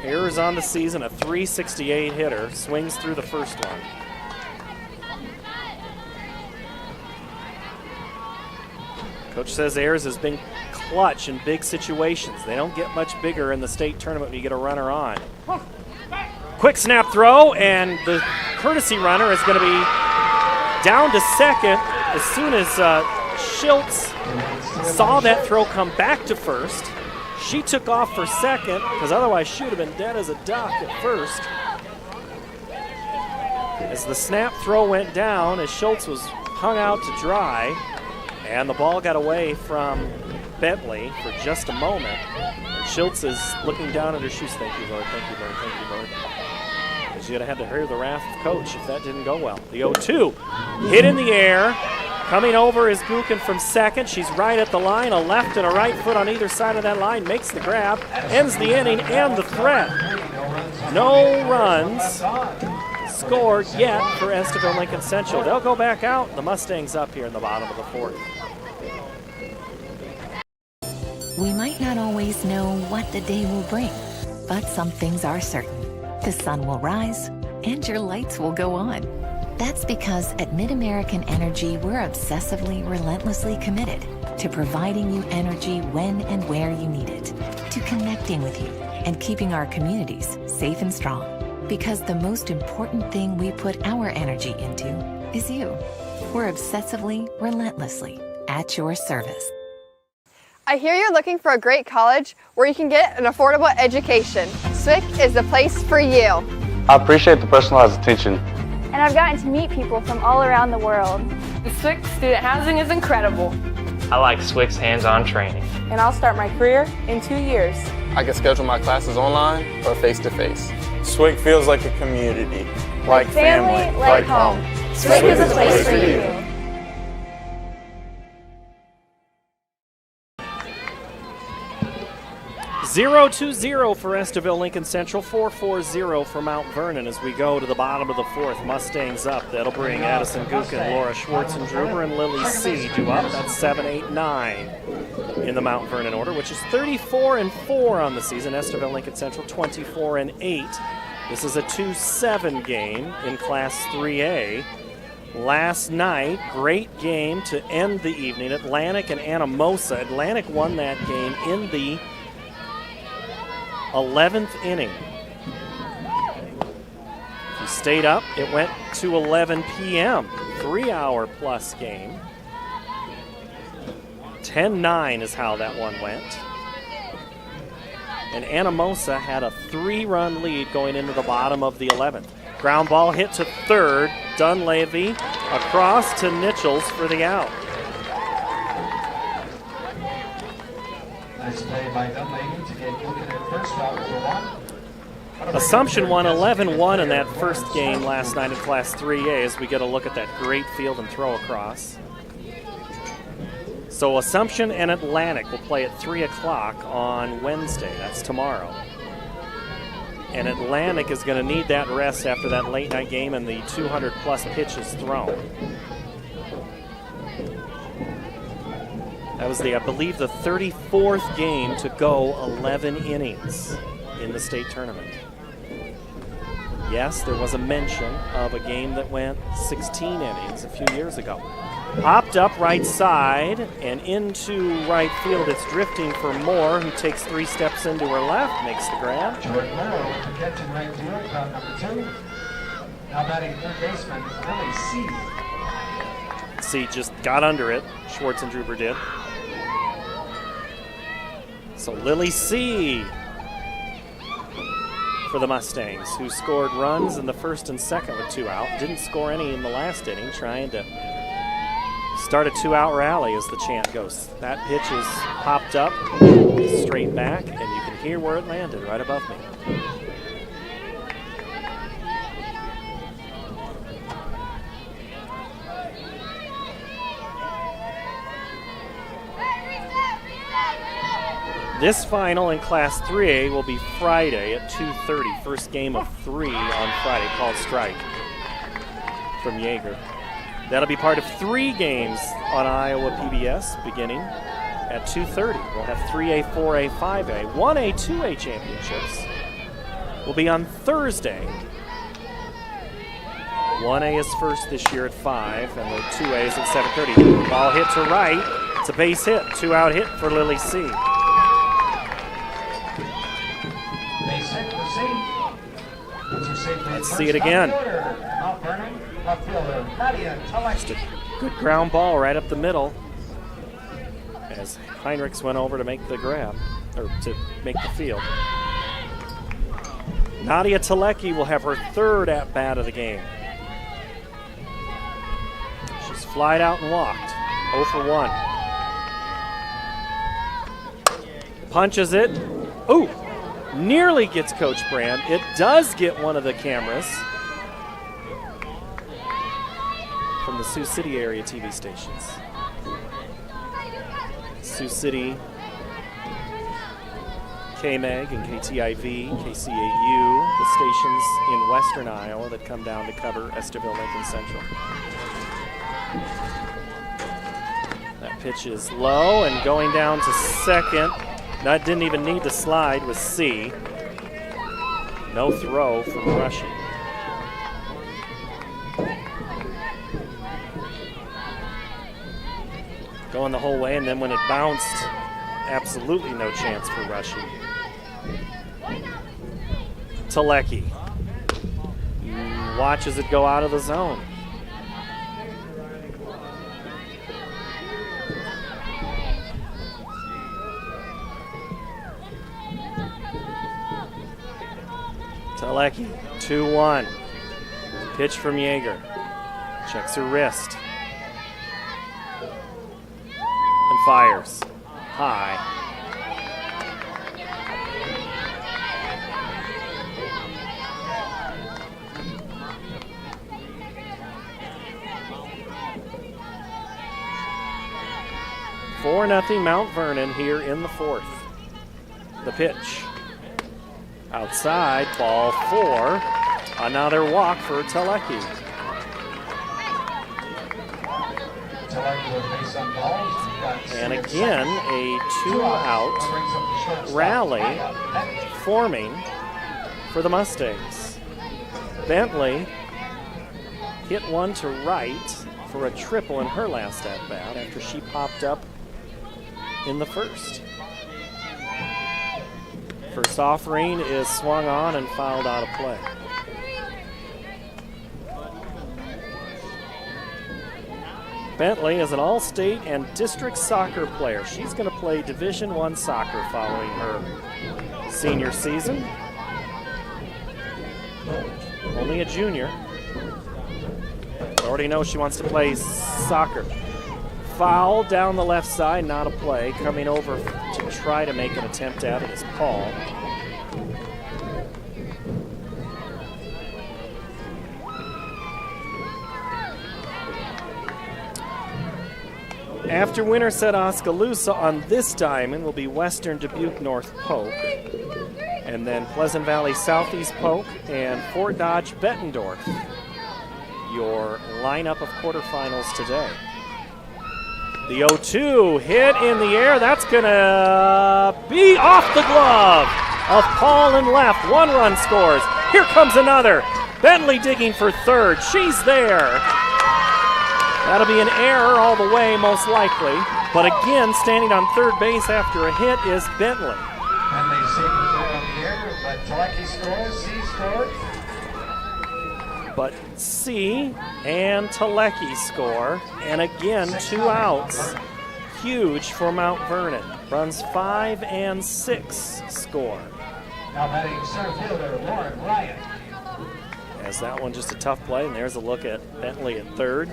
Ayers on the season, a .368 hitter, swings through the first one. Coach says Ayers has been clutch in big situations. They don't get much bigger in the state tournament when you get a runner on. Quick snap throw, and the courtesy runner is going to be down to second as soon as Schultz saw that throw come back to first. She took off for second because otherwise she would have been dead as a duck at first. As the snap throw went down, as Schultz was hung out to dry, and the ball got away from Bentley for just a moment. And Schultz is looking down at her shoes. Thank you, Lord. Thank you, Lord. Thank you, Lord. Because you'd have had to hear the wrath of Coach if that didn't go well. The 0-2. Hit in the air. Coming over is Gukin from second. She's right at the line. A left and a right foot on either side of that line. Makes the grab. Ends the inning and the threat. No runs scored yet for Estherville-Lincoln Central. They'll go back out. The Mustangs up here in the bottom of the fourth. We might not always know what the day will bring, but some things are certain. The sun will rise and your lights will go on. That's because at Mid-American Energy, we're obsessively, relentlessly committed to providing you energy when and where you need it, to connecting with you and keeping our communities safe and strong. Because the most important thing we put our energy into is you. We're obsessively, relentlessly at your service. I hear you're looking for a great college where you can get an affordable education. SWIC is the place for you. I appreciate the personalized attention. And I've gotten to meet people from all around the world. The SWIC student housing is incredible. I like SWIC's hands-on training. And I'll start my career in 2 years. I can schedule my classes online or face-to-face. SWIC feels like a community. Like family, like home. SWIC is a place for you. Zero to 0 for Estherville-Lincoln Central, 4-4-0 for Mount Vernon as we go to the bottom of the fourth. Mustangs up. That'll bring Addison Gukin, Laura Schwartzendruber, and Lily Siege up. That's 7, 8, 9 in the Mount Vernon order, which is 34-4 on the season. Estherville-Lincoln Central, 24-8. This is a 2-7 game in Class 3A. Last night, great game to end the evening. Atlantic and Anamosa. Atlantic won that game in the 11th inning. He stayed up. It went to 11 p.m. 3-hour plus game. 10-9 is how that one went. And Anamosa had a 3-run lead going into the bottom of the 11th. Ground ball hit to third. Dunleavy across to Nichols for the out. Nice play by Dunleavy to get Gukin at first, out for one. Assumption won 11-1 in that first game last night in Class 3A as we get a look at that great field and throw across. So Assumption and Atlantic will play at 3 o'clock on Wednesday. That's tomorrow. And Atlantic is going to need that rest after that late night game and the 200-plus pitches thrown. That was the, I believe, the 34th game to go 11 innings in the state tournament. Yes, there was a mention of a game that went 16 innings a few years ago. Popped up right side and into right field. It's drifting for Moore, who takes 3 steps into her left, makes the grab. Jordan Moore with the catch in right field, crowd number 2. Now batting third baseman, Lily C. C just got under it. Schwartzendruber did. So Lily C. for the Mustangs, who scored runs in the first and second with 2 out. Didn't score any in the last inning, trying to start a 2-out rally as the chant goes. That pitch is popped up, straight back, and you can hear where it landed right above me. This final in Class 3A will be Friday at 2:30. First game of 3 on Friday, called Strike from Yeager. That'll be part of 3 games on Iowa PBS beginning at 2:30. We'll have 3A, 4A, 5A. 1A, 2A championships will be on Thursday. 1A is first this year at 5, and the 2A is at 7:30. Ball hit to right. It's a base hit. 2-out hit for Lily C. Let's see it again. Just a good ground ball right up the middle as Heinrichs went over to make the grab, or to make the field. Nadia Talecki will have her 3rd at-bat of the game. She's flied out and walked. 0 for 1. Punches it. Ooh! Nearly gets Coach Brand. It does get one of the cameras from the Sioux City area TV stations. Sioux City KMEG and KTIV, KCAU, the stations in western Iowa that come down to cover Estherville-Lincoln Central. That pitch is low and going down to second. That didn't even need to slide with C. No throw from Rushy. Going the whole way, and then when it bounced, absolutely no chance for Rushy. Telecki watches it go out of the zone. Telecki, 2-1. Pitch from Yeager. Checks her wrist. And fires. High. Four 0 Mount Vernon here in the fourth. The pitch. Outside, ball 4. Another walk for Telecki. And again, a 2-out rally forming for the Mustangs. Bentley hit one to right for a triple in her last at-bat after she popped up in the first. First offering is swung on and fouled out of play. Bentley is an all-state and district soccer player. She's going to play Division I soccer following her senior season. Only a junior. But already knows she wants to play soccer. Foul down the left side, not a play. Coming over to try to make an attempt at it is Paul. After Winterset Oskaloosa on this diamond will be Western Dubuque North Polk, and then Pleasant Valley Southeast Polk and Fort Dodge Bettendorf. Your lineup of quarterfinals today. The 0-2 hit in the air. That's going to be off the glove of Paul and left. 1 run scores. Here comes another. Bentley digging for third. She's there. That'll be an error all the way, most likely. But again, standing on third base after a hit is Bentley. Bentley saving third on the air, but Telecki scores. C scores. But C and Telecki score, and again, 2 outs. Huge for Mount Vernon. Runs 5 and 6 score. Now batting center fielder Lauren Ryan. As that one just a tough play, and there's a look at Bentley at third.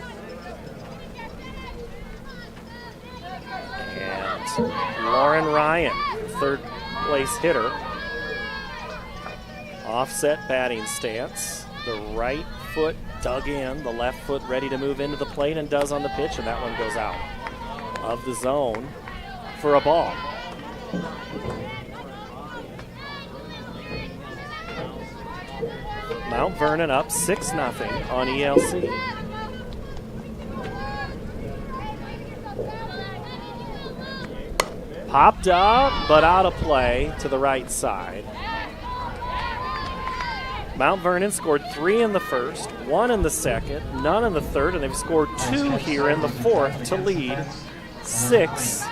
And Lauren Ryan, third place hitter. Offset batting stance. The right foot dug in, the left foot ready to move into the plate, and does on the pitch, and that one goes out of the zone for a ball. Mount Vernon up 6-0 on ELC. Popped up, but out of play to the right side. Mount Vernon scored 3 in the first, 1 in the second, none in the third, and they've scored 2 here in the fourth to lead 6-0.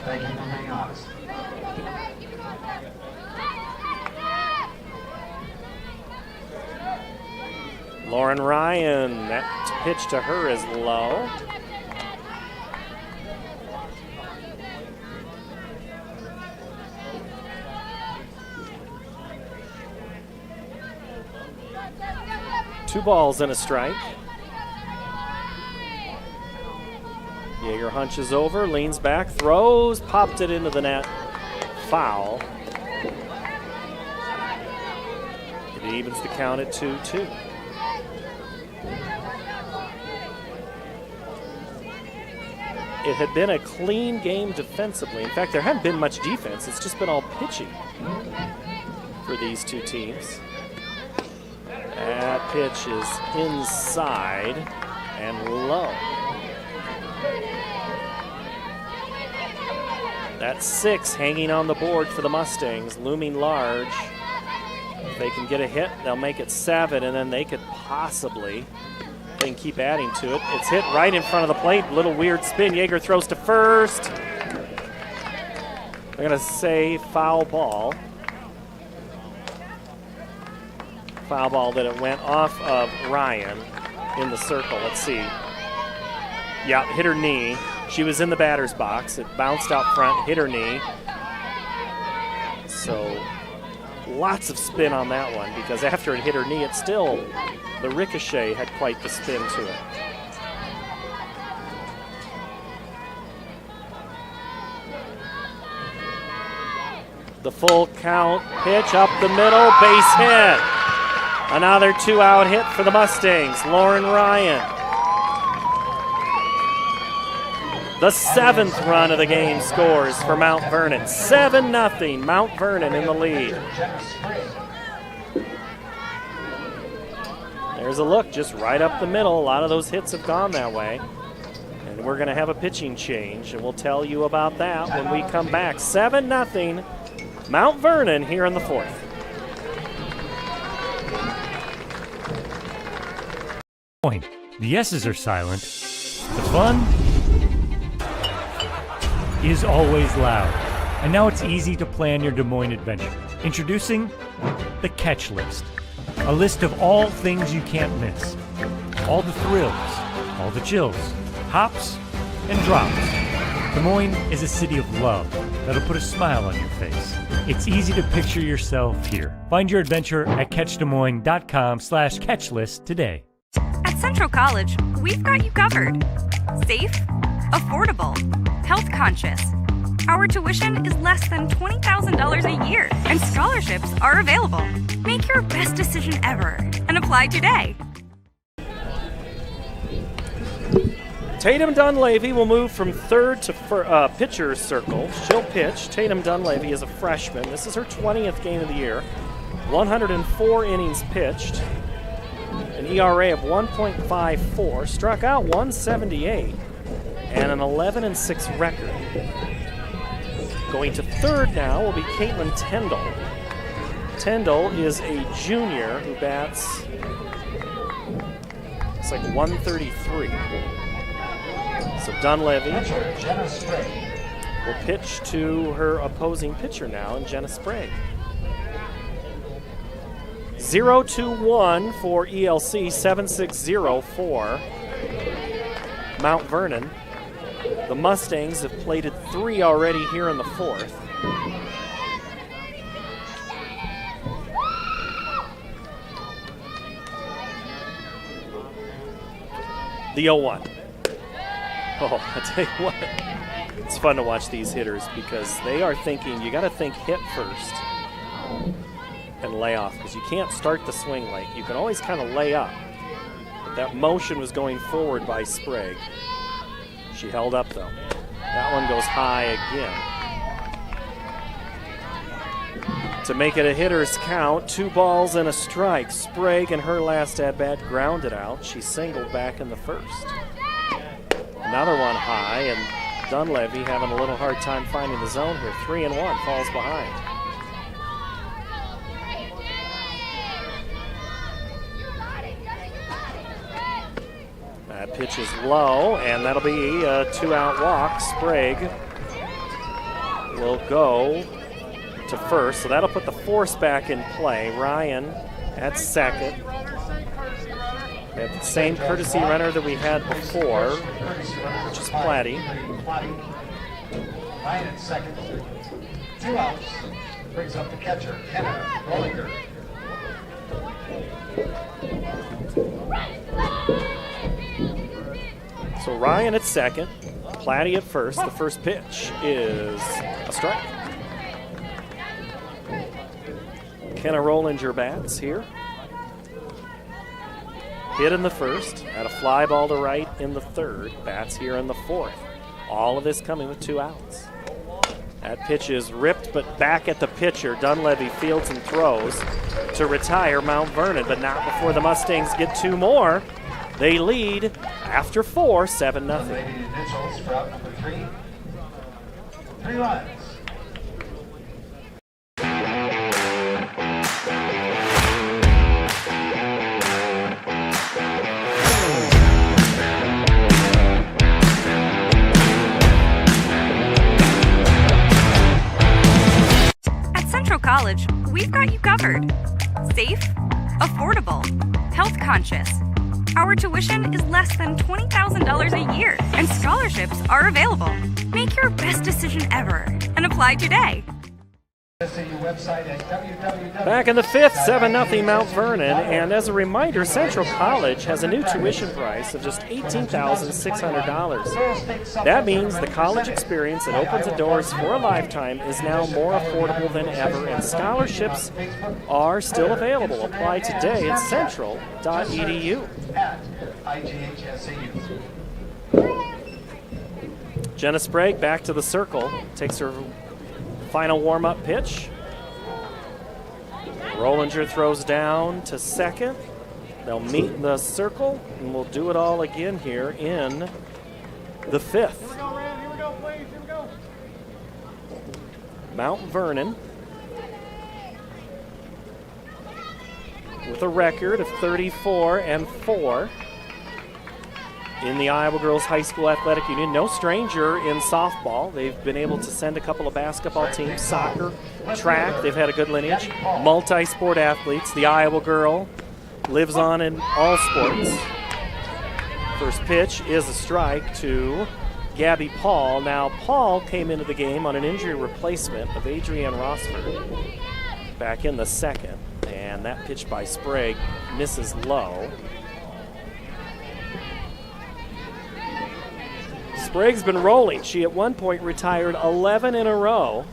Thank you for being honest. Lauren Ryan, that pitch to her is low. Two balls and a strike. Yeager hunches over, leans back, throws, popped it into the net. Foul. It evens the count at 2-2. it had been a clean game defensively. In fact, there hadn't been much defense. It's just been all pitching for these two teams. That pitch is inside and low. That's 6 hanging on the board for the Mustangs, looming large. If they can get a hit, they'll make it 7, and then they could possibly, they can keep adding to it. It's hit right in front of the plate. Little weird spin. Yeager throws to first. They're going to say foul ball. Foul ball that it went off of Ryan in the circle. Let's see. Yeah, hit her knee. She was in the batter's box. It bounced out front, hit her knee. So lots of spin on that one because after it hit her knee, it still, the ricochet had quite the spin to it. The full count pitch up the middle, base hit. Another 2-out hit for the Mustangs, Lauren Ryan. The 7th run of the game scores for Mount Vernon. 7-0, Mount Vernon in the lead. There's a look just right up the middle. A lot of those hits have gone that way. And we're going to have a pitching change, and we'll tell you about that when we come back. 7-0, Mount Vernon here in the 4th. The yeses are silent. The fun is always loud. And now it's easy to plan your Des Moines adventure. Introducing the Catch List. A list of all things you can't miss. All the thrills, all the chills, hops and drops. Des Moines is a city of love that'll put a smile on your face. It's easy to picture yourself here. Find your adventure at catchdesmoines.com/catchlist today. At Central College, we've got you covered. Safe, affordable, health conscious. Our tuition is less than $20,000 a year, and scholarships are available. Make your best decision ever and apply today. Tatum Dunleavy will move from third to pitcher's circle. She'll pitch. Tatum Dunleavy is a freshman. This is her 20th game of the year. 104 innings pitched. An ERA of 1.54. Struck out 178. And an 11-6 record. Going to third now will be Caitlin Tyndall. Tyndall is a junior who bats, it's like 133. So Dunleavy will pitch to her opposing pitcher now, and Jenna Sprague. 0-2-1 for ELC, 7-6-0 for Mount Vernon. The Mustangs have plated 3 already here in the 4th. The 0-1. Oh, I tell you what, it's fun to watch these hitters because they are thinking, you got to think hit first and lay off because you can't start the swing late. You can always kind of lay up. But that motion was going forward by Sprague. She held up, though. That one goes high again. To make it a hitter's count, 2 balls and a strike. Sprague in her last at-bat grounded out. She singled back in the first. Another one high, and Dunleavy having a little hard time finding the zone here. 3-1, falls behind. That pitch is low, and that'll be a 2-out walk. Sprague will go to first, so that'll put the force back in play. Ryan at second. We have the same courtesy runner that we had before, which is Platty. Ryan at second. 2 outs. Brings up the catcher, Kenna Rollinger. So Ryan at second, Platty at first. The first pitch is a strike. Kenna Rollinger bats here. Hit in the first, had a fly ball to right in the third, bats here in the 4th. All of this coming with 2 outs. That pitch is ripped, but back at the pitcher. Dunleavy fields and throws to retire Mount Vernon, but not before the Mustangs get 2 more. They lead after 4, 7-0. Mitchell's for out number 3. 3 runs. College, we've got you covered. Safe, affordable, health conscious. Our tuition is less than $20,000 a year, and scholarships are available. Make your best decision ever and apply today. Back in the 5th, 7-0 Mount Vernon, and as a reminder, Central College has a new tuition price of just $18,600. That means the college experience that opens the doors for a lifetime is now more affordable than ever, and scholarships are still available. Apply today at central.edu. Jenna Sprague back to the circle, takes her final warm-up pitch. Rollinger throws down to second. They'll meet in the circle, and we'll do it all again here in the 5th. Here we go, Rand. Here we go, please. Here we go. Mount Vernon with a record of 34-4 in the Iowa Girls High School Athletic Union. No stranger in softball. They've been able to send a couple of basketball teams, soccer, track. They've had a good lineage. Multi-sport athletes. The Iowa girl lives on in all sports. First pitch is a strike to Gabby Paul. Now, Paul came into the game on an injury replacement of Adrienne Rossford back in the 2nd. And that pitch by Sprague misses low. Sprague's been rolling. She at one point retired 11 in a row.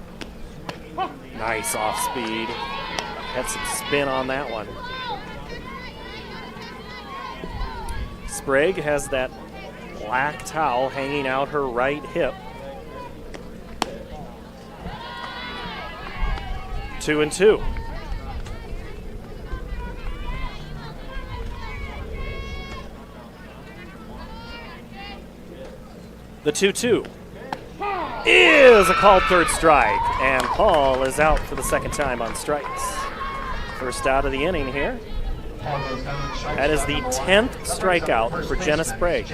Nice off speed. Had some spin on that one. Sprague has that black towel hanging out her right hip. 2-2. The 2-2 is a called third strike, and Paul is out for the 2nd time on strikes. First out of the inning here. That is the 10th strikeout for Jenna Sprague.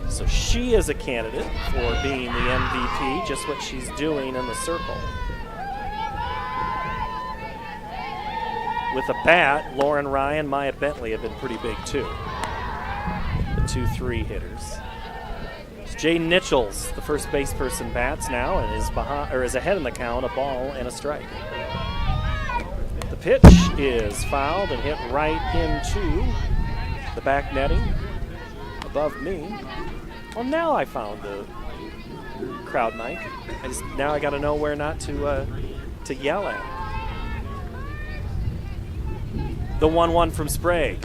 So she is a candidate for being the MVP, just what she's doing in the circle. With a bat, Lauren Ryan, Maya Bentley have been pretty big too. The 2-3 hitters. Jaden Nichols, the first base person, bats now and is ahead in the count, a ball and a strike. The pitch is fouled and hit right into the back netting above me. Well, now I found the crowd mic. Now I got to know where not to yell at. The 1-1 from Sprague.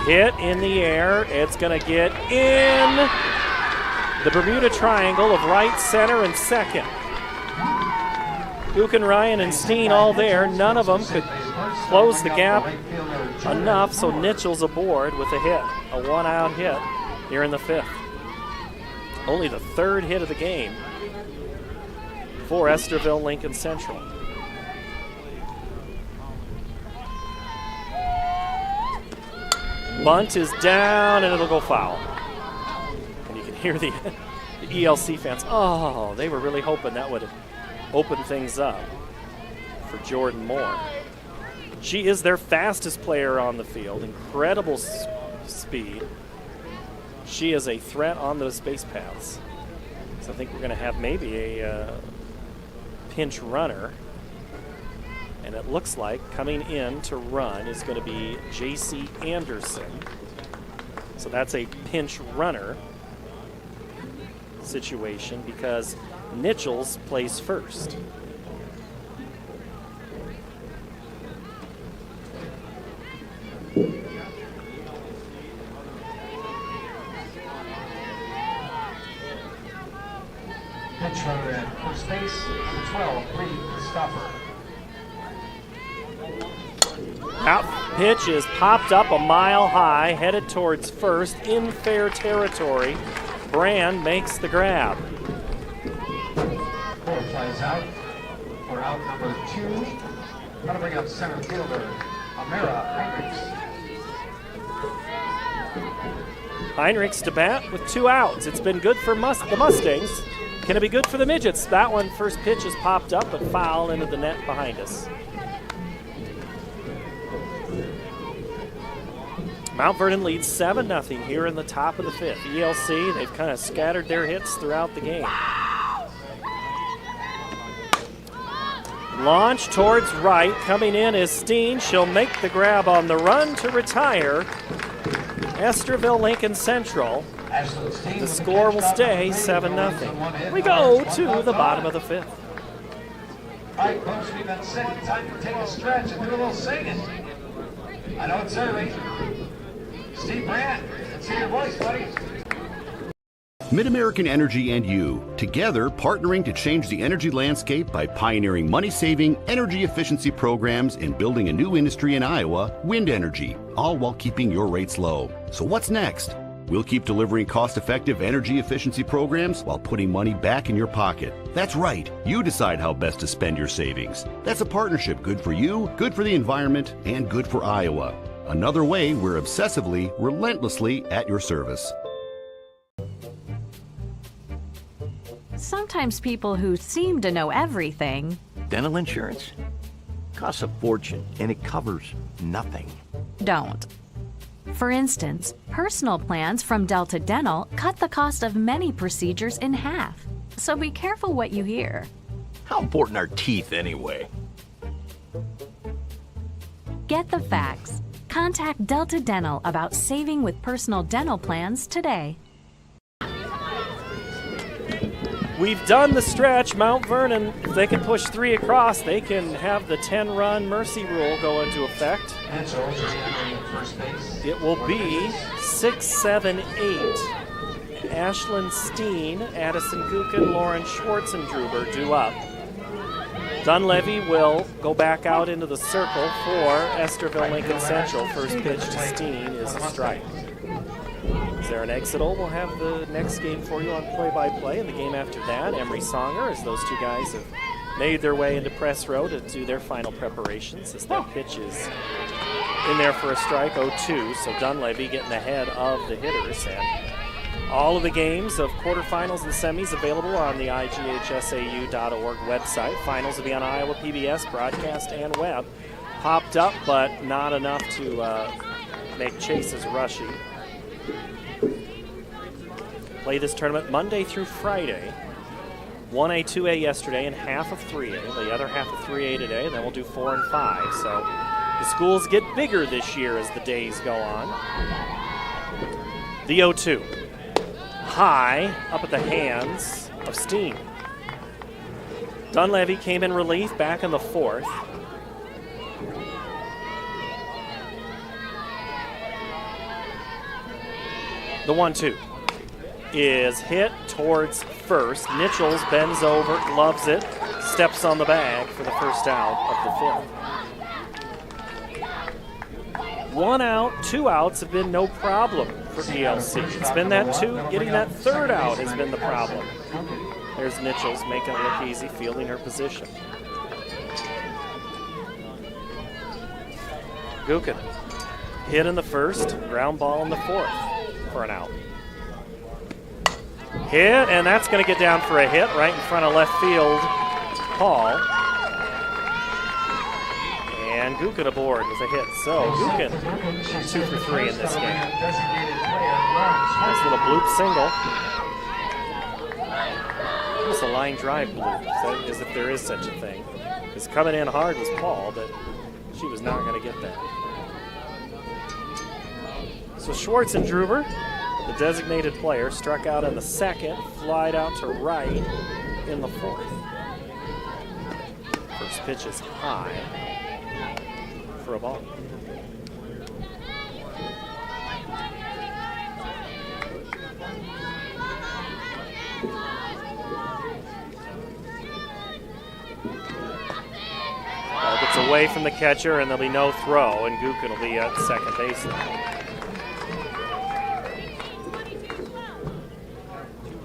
Hit in the air. It's going to get in the Bermuda Triangle of right, center, and second. Buchan, Ryan, and Steen all there. None of them could close the gap enough, so Nichols aboard with a hit, a 1-out hit here in the 5th. Only the 3rd hit of the game for Estherville-Lincoln Central. Bunt is down, and it'll go foul. Hear the ELC fans. Oh, they were really hoping that would open things up for Jordan Moore. She is their fastest player on the field. Incredible speed. She is a threat on those base paths. So I think we're going to have maybe a pinch runner. And it looks like coming in to run is going to be J.C. Anderson. So that's a pinch runner situation because Nichols plays first. tougher. That pitch is popped up a mile high, headed towards first in fair territory. Brand makes the grab. Ball flies out for out number 2. That'll bring up center fielder Amira Heinrichs. Heinrichs to bat with 2 outs. It's been good for the Mustangs. Can it be good for the Midgets? That one, first pitch is popped up, but foul into the net behind us. Mount Vernon leads 7-0 here in the top of the 5th. ELC, they've kind of scattered their hits throughout the game. Launch towards right. Coming in is Steen. She'll make the grab on the run to retire. Estherville-Lincoln Central. The score will stay 7-0. We go to the bottom of the 5th. All right, folks, we've been sitting. Time to take a stretch and do a little singing. I know it's early. Steve Brandt, let's hear your voice, buddy. MidAmerican Energy and you, together partnering to change the energy landscape by pioneering money-saving, energy efficiency programs and building a new industry in Iowa, wind energy, all while keeping your rates low. So what's next? We'll keep delivering cost-effective energy efficiency programs while putting money back in your pocket. That's right. You decide how best to spend your savings. That's a partnership good for you, good for the environment, and good for Iowa. Another way we're obsessively, relentlessly at your service. Sometimes people who seem to know everything Dental insurance costs a fortune, and it covers nothing. don't. For instance, personal plans from Delta Dental cut the cost of many procedures in half. So be careful what you hear. How important are teeth anyway? Get the facts. Contact Delta Dental about saving with personal dental plans today. We've done the stretch. Mount Vernon, if they can push 3 across, they can have the 10-run mercy rule go into effect. It will be 6, 7, 8. Ashlyn Steen, Addison Gukin, Lauren Schwartzendruber due up. Dunleavy will go back out into the circle for Estherville-Lincoln Central. First pitch to Steen is a strike. Is there an exital? We'll have the next game for you on play-by-play. And the game after that, Emery Songer, as those 2 guys have made their way into press row to do their final preparations as that pitch is in there for a strike, 0-2. So Dunleavy getting ahead of the hitters. And all of the games of quarterfinals and semis available on the IGHSAU.org website. Finals will be on Iowa PBS, broadcast, and web. Popped up, but not enough to make chases rushy. Play this tournament Monday through Friday. 1A, 2A yesterday, and half of 3A. The other half of 3A today, and then we'll do 4 and 5. So the schools get bigger this year as the days go on. The 0-2. High, up at the hands of Steen. Dunleavy came in relief back in the 4th. The 1-2 is hit towards first. Nichols bends over, gloves it, steps on the bag for the first out of the 5th. 1 out, 2 outs have been no problem for ELC. It's been that 2, getting that 3rd out has been the problem. There's Nichols making it look easy, fielding her position. Gukin hit in the 1st, ground ball in the 4th for an out. Hit, and that's going to get down for a hit right in front of left field, Paul. And Gukin aboard with a hit. So Gukin 2 for 3 in this game. Nice little bloop single. Just a line drive bloop, as if there is such a thing. Because coming in hard was Paul, but she was not going to get that. So Schwartzendruber, the designated player, struck out in the 2nd, flied out to right in the 4th. First pitch is high for a ball. away from the catcher, and there'll be no throw, and Gukin will be at second base now.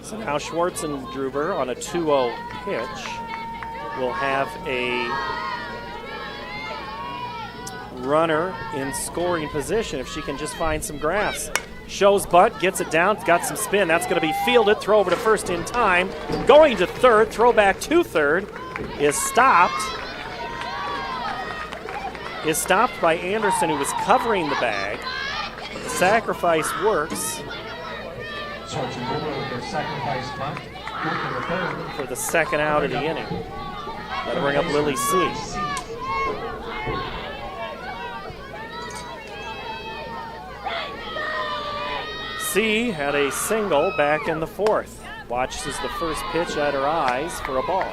So now Schwartzendruber on a 2-0 pitch will have a runner in scoring position if she can just find some grass. Shows butt, gets it down, got some spin. That's going to be fielded. Throw over to first in time. Going to third. Throw back to third. Is stopped by Anderson, who was covering the bag. The sacrifice works for the second out of the inning. That'll bring up Lily C. C had a single back in the fourth. Watches the first pitch at her eyes for a ball.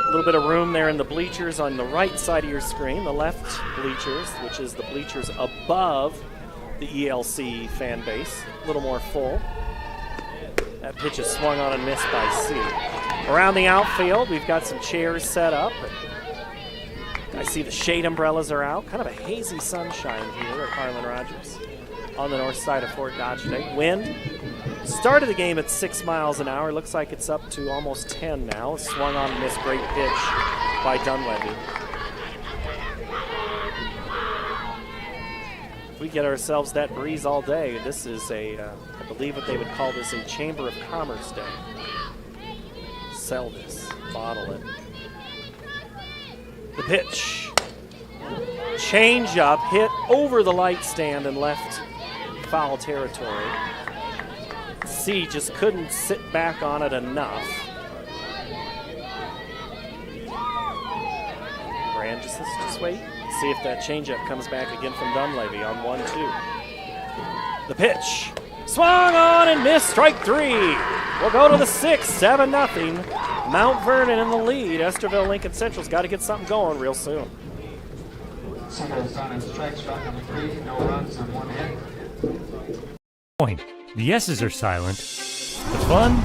A little bit of room there in the bleachers on the right side of your screen, the left bleachers, which is the bleachers above the ELC fan base. A little more full. That pitch is swung on and missed by C. Around the outfield, we've got some chairs set up. I see the shade umbrellas are out. Kind of a hazy sunshine here at Harlan Rogers on the north side of Fort Dodge today. Wind started the game at 6 miles an hour. Looks like it's up to almost 10 now. Swung on and missed. Great pitch by Dunleavy. If we get ourselves that breeze all day, this is I believe what they would call this a Chamber of Commerce day. Sell this, bottle it. The pitch. Change up, hit over the light stand and left foul territory. C just couldn't sit back on it enough. Brand just wait. See if that changeup comes back again from Dunleavy on 1-2. The pitch. Swung on and missed. Strike three. We'll go to the 6th, 7-0. Mount Vernon in the lead. Estherville-Lincoln Central's got to get something going real soon. Singles on and strikes, round number 3, no runs and 1 hit. Point. The yeses are silent. The fun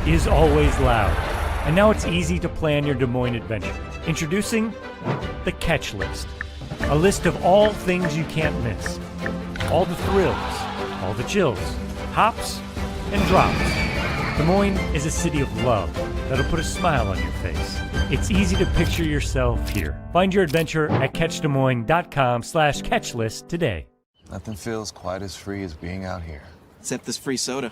is always loud. And now it's easy to plan your Des Moines adventure. Introducing the Catch List. A list of all things you can't miss. All the thrills, all the chills, hops and drops. Des Moines is a city of love that'll put a smile on your face. It's easy to picture yourself here. Find your adventure at catchdesmoines.com/catchlist today. Nothing feels quite as free as being out here. Except this free soda.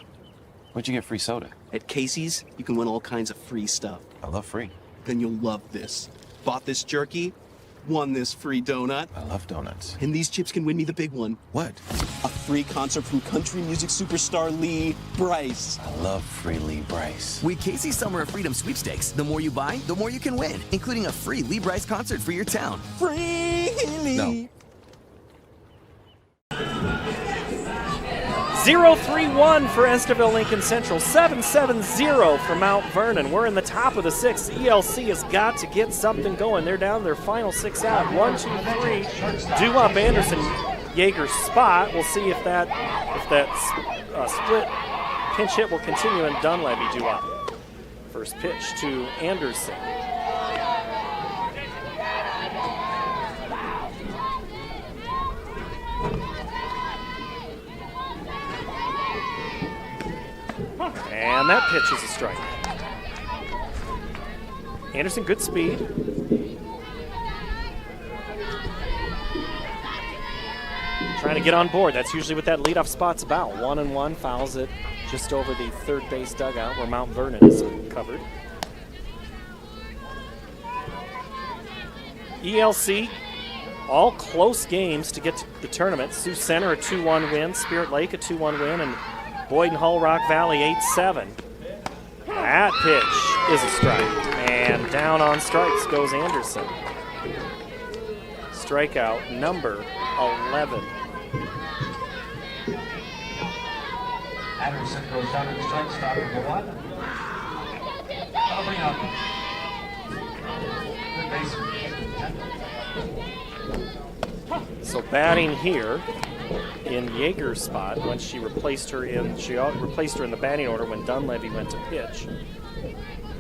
Where'd you get free soda? At Casey's, you can win all kinds of free stuff. I love free. Then you'll love this. Bought this jerky, won this free donut. I love donuts. And these chips can win me the big one. What? A free concert from country music superstar Lee Brice. I love free Lee Brice. With Casey's Summer of Freedom sweepstakes, the more you buy, the more you can win, including a free Lee Brice concert for your town. Free Lee! No. 0-3-1 for Estherville-Lincoln Central, 7-7-0 for Mount Vernon. We're in the top of the 6th. ELC has got to get something going. They're down to their final 6 out. 1-2-3. Due up Anderson Yeager's spot. We'll see if that split pinch hit will continue, and Dunleavy due up. First pitch to Anderson. And that pitch is a strike. Anderson, good speed. Trying to get on board. That's usually what that leadoff spot's about. 1-1, fouls it just over the third base dugout where Mount Vernon is covered. ELC, all close games to get to the tournament. Sioux Center a 2-1 win, Spirit Lake a 2-1 win, and Boyd and Hull Rock Valley 8-7. That pitch is a strike. And down on strikes goes Anderson. Strikeout number 11. Anderson goes down in strike, stop number 1. That'll bring up good baseman. So batting here in Yeager's spot when she replaced her in the batting order when Dunleavy went to pitch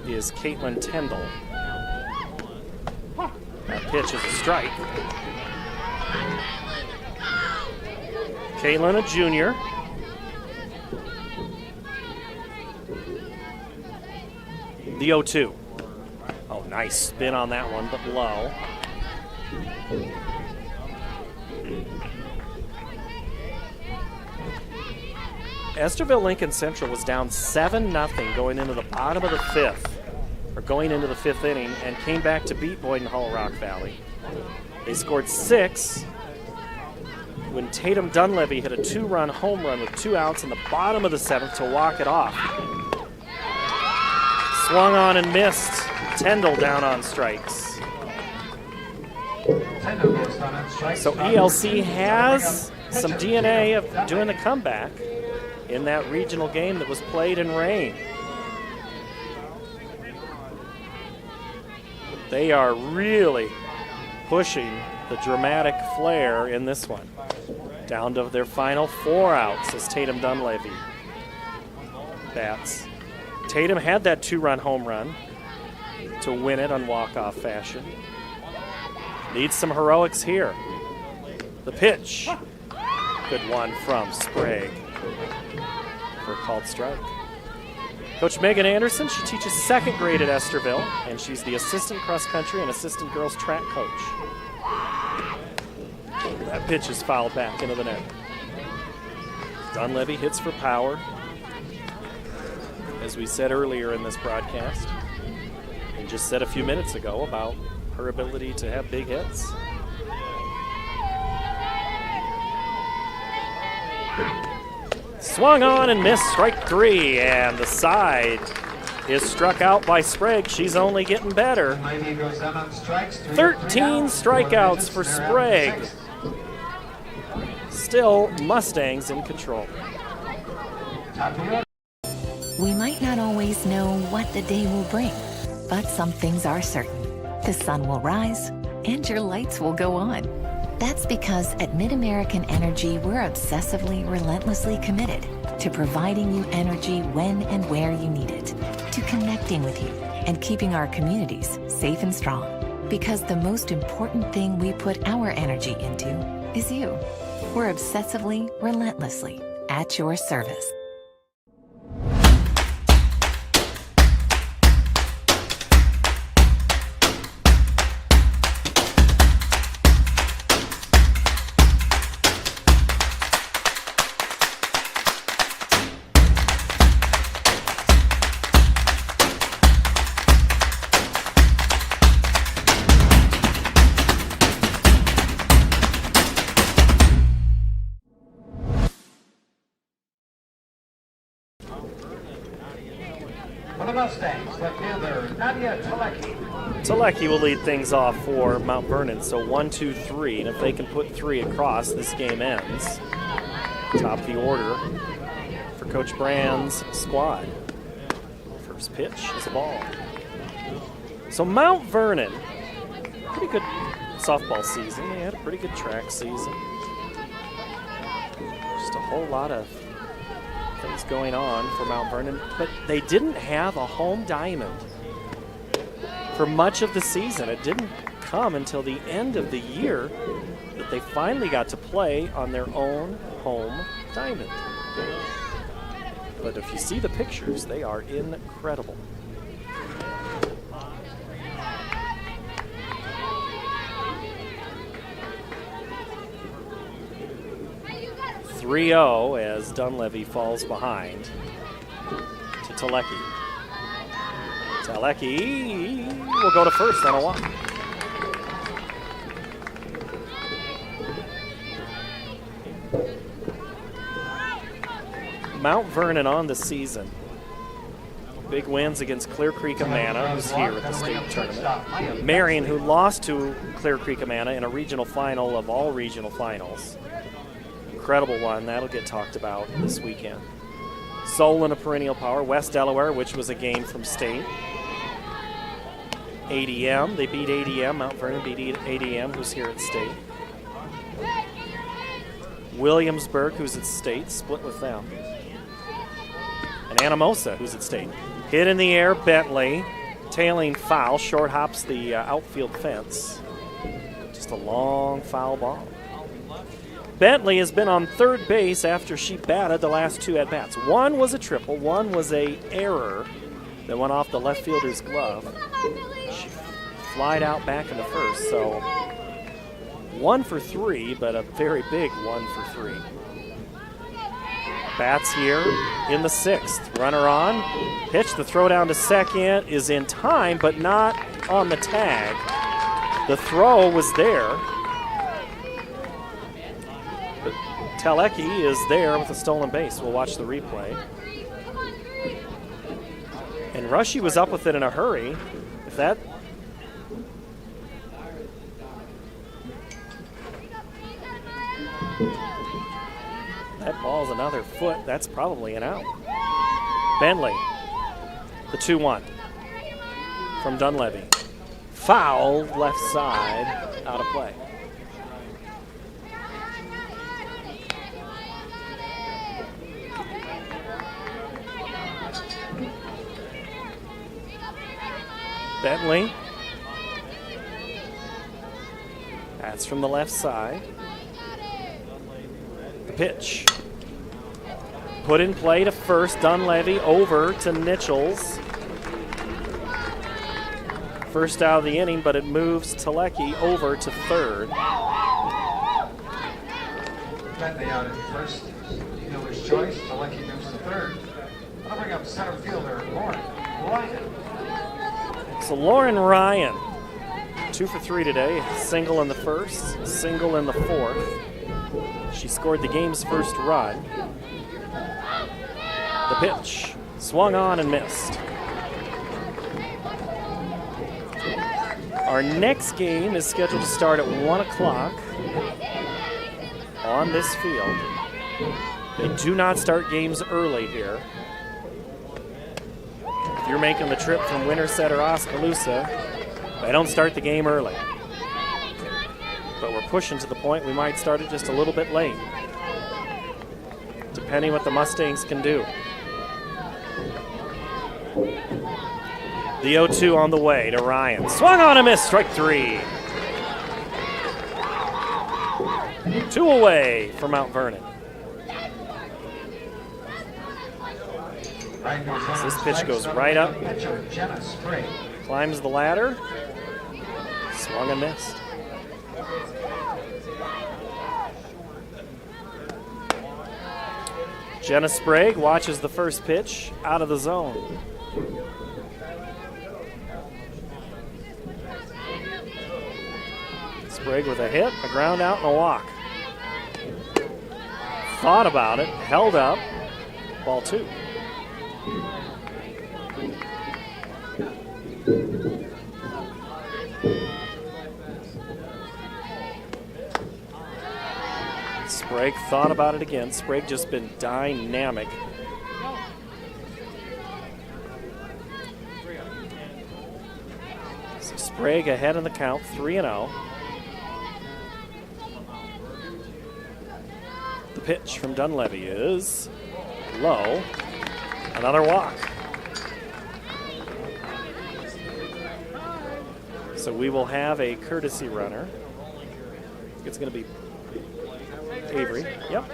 is Caitlin Tyndall. That pitch is a strike. Caitlin, a junior. The 0-2. Oh, nice spin on that one, but low. Estherville-Lincoln Central was down 7-0 going into the bottom of the fifth, or going into the fifth inning, and came back to beat Boyden Hull Rock Valley. They scored 6 when Tatum Dunleavy hit a 2-run home run with 2 outs in the bottom of the 7th to walk it off. Swung on and missed. Tyndall down on strikes. So ELC has some DNA of doing the comeback in that regional game that was played in rain. They are really pushing the dramatic flair in this one. Down to their final 4 outs as Tatum Dunleavy bats. Tatum had that 2-run home run to win it on walk-off fashion. Needs some heroics here. The pitch. Good one from Sprague for a called strike. Coach Megan Anderson, she teaches 2nd grade at Estherville, and she's the assistant cross-country and assistant girls track coach. That pitch is fouled back into the net. Dunleavy hits for power. As we said earlier in this broadcast, and just said a few minutes ago about her ability to have big hits. Swung on and missed, strike 3, and the side is struck out by Sprague. She's only getting better. 13 strikeouts for Sprague. Still Mustangs in control. We might not always know what the day will bring, but some things are certain. The sun will rise and your lights will go on. That's because at MidAmerican Energy, we're obsessively, relentlessly committed to providing you energy when and where you need it, to connecting with you and keeping our communities safe and strong. Because the most important thing we put our energy into is you. We're obsessively, relentlessly at your service. Telecki will lead things off for Mount Vernon, so 1, 2, 3, and if they can put 3 across, this game ends. Top of the order for Coach Brand's squad. First pitch is a ball. So Mount Vernon, pretty good softball season. They had a pretty good track season. Just a whole lot of things going on for Mount Vernon, but they didn't have a home diamond for much of the season. It didn't come until the end of the year that they finally got to play on their own home diamond. But if you see the pictures, they are incredible. (3-0) as Dunleavy falls behind to Telecki. Telecki will go to first on a walk. Mount Vernon on the season. Big wins against Clear Creek Amana, who's here at the state tournament. Marion, who lost to Clear Creek Amana in a regional final of all regional finals. Incredible one. That'll get talked about this weekend. Solon, a perennial power. West Delaware, which was a game from state. ADM, they beat ADM. Mount Vernon beat ADM, who's here at state. Williamsburg, who's at state, split with them. And Anamosa, who's at state. Hit in the air, Bentley. Tailing foul, short hops the outfield fence. Just a long foul ball. Bentley has been on third base after she batted the last 2 at-bats. One was a triple, one was a error that went off the left fielder's glove. She flied out back in the first, so 1 for 3, but a very big 1 for 3. Bats here in the 6th. Runner on. Pitch, the throw down to second is in time, but not on the tag. The throw was there. But Telecki is there with a stolen base. We'll watch the replay. And Rushy was up with it in a hurry. If that... That ball's another foot. That's probably an out. Bentley, the 2-1 from Dunleavy. Foul, left side, out of play. Bentley. That's from the left side. The pitch. Put in play to first. Dunleavy over to Nichols. First out of the inning, but it moves Telecki over to third. Bentley out at first. Dealer's choice. Telecki moves to third. I'll bring up center fielder Lauren Ryan. So Lauren Ryan, 2 for 3 today. Single in the first, single in the fourth. She scored the game's first run. The pitch, swung on and missed. Our next game is scheduled to start at 1 o'clock on this field. They do not start games early here. If you're making the trip from Winterset or Oskaloosa, they don't start the game early. But we're pushing to the point we might start it just a little bit late, depending what the Mustangs can do. The 0-2 on the way to Ryan. Swung on and missed, strike 3. 2 away for Mount Vernon. So this pitch goes right up, climbs the ladder, swung and missed. Jenna Sprague watches the first pitch out of the zone. Sprague with a hit, a ground out, and a walk. Thought about it, held up, ball 2. Sprague thought about it again. Sprague just been dynamic. So Sprague ahead in the count, 3-0. The pitch from Dunleavy is low. Another walk. So we will have a courtesy runner. It's going to be Avery. Yep.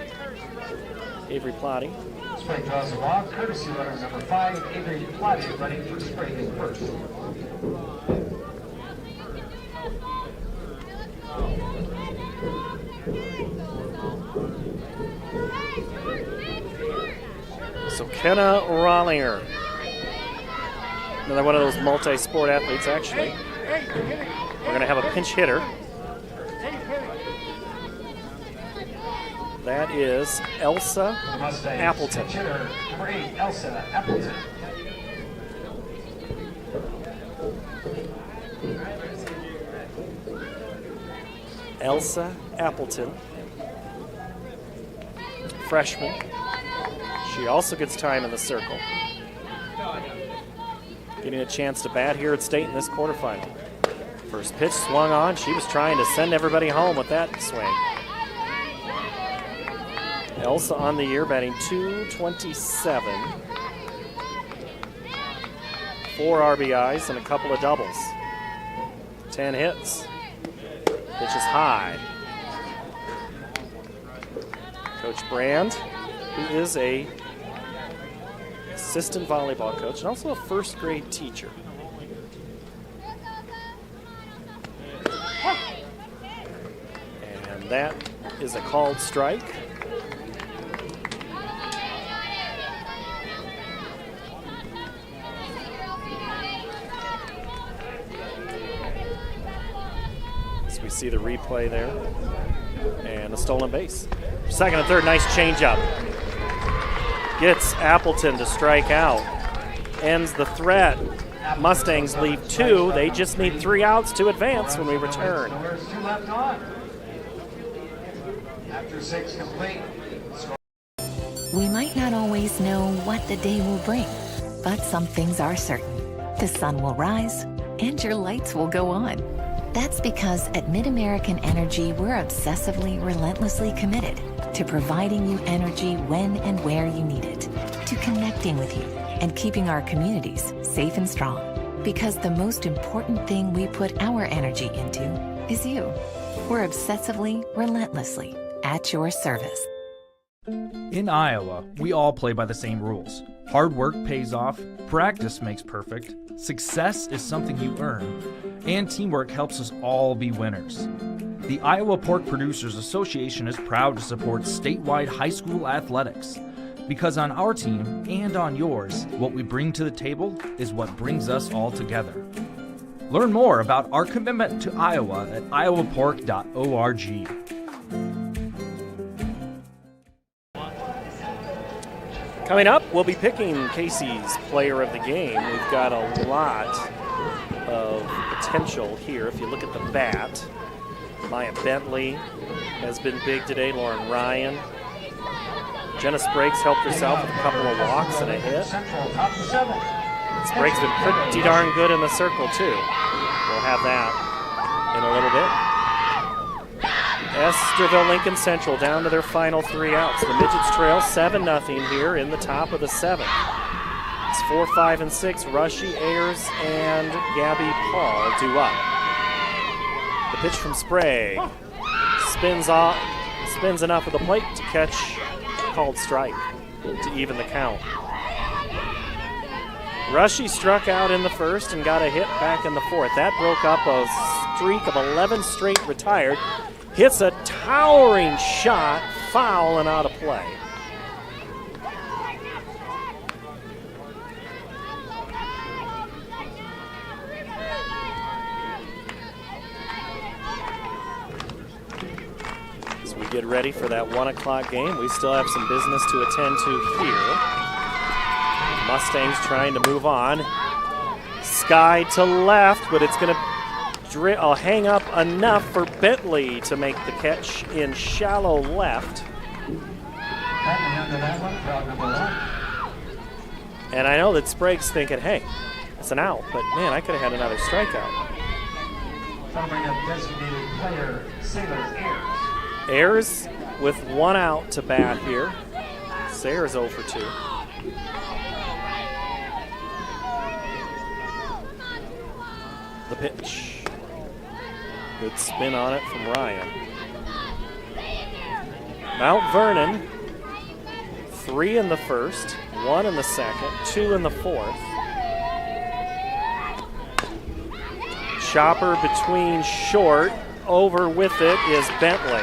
Avery Plotty. Sprague draws a walk. Courtesy runner number 5, Avery Plotty, running for Sprague in first. So Kenna Rollinger, another one of those multi-sport athletes, actually. We're going to have a pinch hitter. That is Elsa Appleton. Pinch hitter number 8, Elsa Appleton. Elsa Appleton, freshman. She also gets time in the circle. Getting a chance to bat here at state in this quarterfinal. First pitch swung on. She was trying to send everybody home with that swing. Elsa on the year batting .227. 4 RBIs and a couple of doubles. 10 hits. Pitch is high. Coach Brand, who is a assistant volleyball coach and also a first grade teacher. And that is a called strike. As we see the replay there. And a stolen base. Second and third, nice changeup. Gets Appleton to strike out. Ends the threat. Mustangs leave 2. They just need 3 outs to advance when we return. There's 2 left on. After 6 complete. We might not always know what the day will bring, but some things are certain. The sun will rise and your lights will go on. That's because at MidAmerican Energy, we're obsessively, relentlessly committed to providing you energy when and where you need it, to connecting with you and keeping our communities safe and strong. Because the most important thing we put our energy into is you. We're obsessively, relentlessly at your service. In Iowa, we all play by the same rules. Hard work pays off, practice makes perfect, success is something you earn, and teamwork helps us all be winners. The Iowa Pork Producers Association is proud to support statewide high school athletics. Because on our team and on yours, what we bring to the table is what brings us all together. Learn more about our commitment to Iowa at iowapork.org. Coming up, we'll be picking Casey's player of the game. We've got a lot of potential here. If you look at the bat, Maya Bentley has been big today. Lauren Ryan. Jenna Sprague's helped herself with a couple of walks and a hit. Sprague's been pretty darn good in the circle, too. We'll have that in a little bit. Estherville-Lincoln Central down to their final 3 outs. The Midgets trail 7-0 here in the top of the 7th. It's 4, 5, and 6. Rushy, Ayers, and Gabby Paul due up. The pitch from Sprague spins enough of the plate to catch called strike to even the count. Rushy struck out in the first and got a hit back in the 4th. That broke up a streak of 11 straight retired. Hits a towering shot, foul and out of play. As we get ready for that 1 o'clock game, we still have some business to attend to here. Mustangs trying to move on. Sky to left, but it's going to I'll hang up enough for Bentley to make the catch in shallow left. And I know that Sprague's thinking, hey, it's an out, but man, I could have had another strikeout. Designated player, Sailors Ayers. Ayers with 1 out to bat here. Sayers 0 for 2. The pitch. Good spin on it from Ryan. Mount Vernon, 3 in the first, 1 in the second, 2 in the 4th. Chopper between short, over with it is Bentley.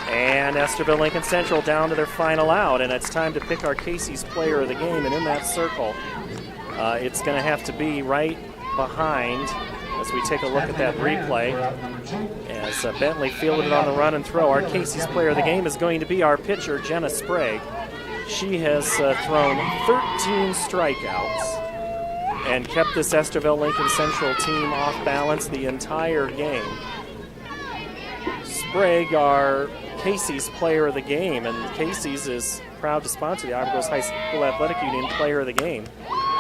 And Estherville-Lincoln Central down to their final out, and it's time to pick our Casey's player of the game, and in that circle, it's going to have to be right behind as we take a look at that replay. As Bentley fielded it on the run and throw, our Casey's player of the game is going to be our pitcher, Jenna Sprague. She has thrown 13 strikeouts and kept this Estherville-Lincoln Central team off balance the entire game. Sprague, our Casey's player of the game, and Casey's is proud to sponsor the Iowa Girls High School Athletic Union player of the game.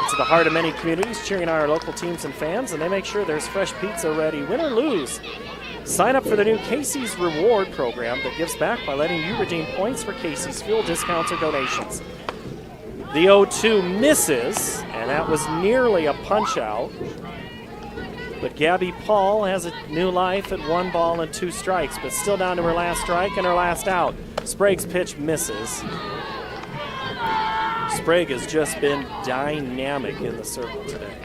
It's at the heart of many communities, cheering on our local teams and fans, and they make sure there's fresh pizza ready, win or lose. Sign up for the new Casey's Reward program that gives back by letting you redeem points for Casey's fuel discounts or donations. The 0-2 misses, and that was nearly a punch-out. But Gabby Paul has a new life at 1 ball and 2 strikes, but still down to her last strike and her last out. Sprague's pitch misses. Sprague has just been dynamic in the circle today.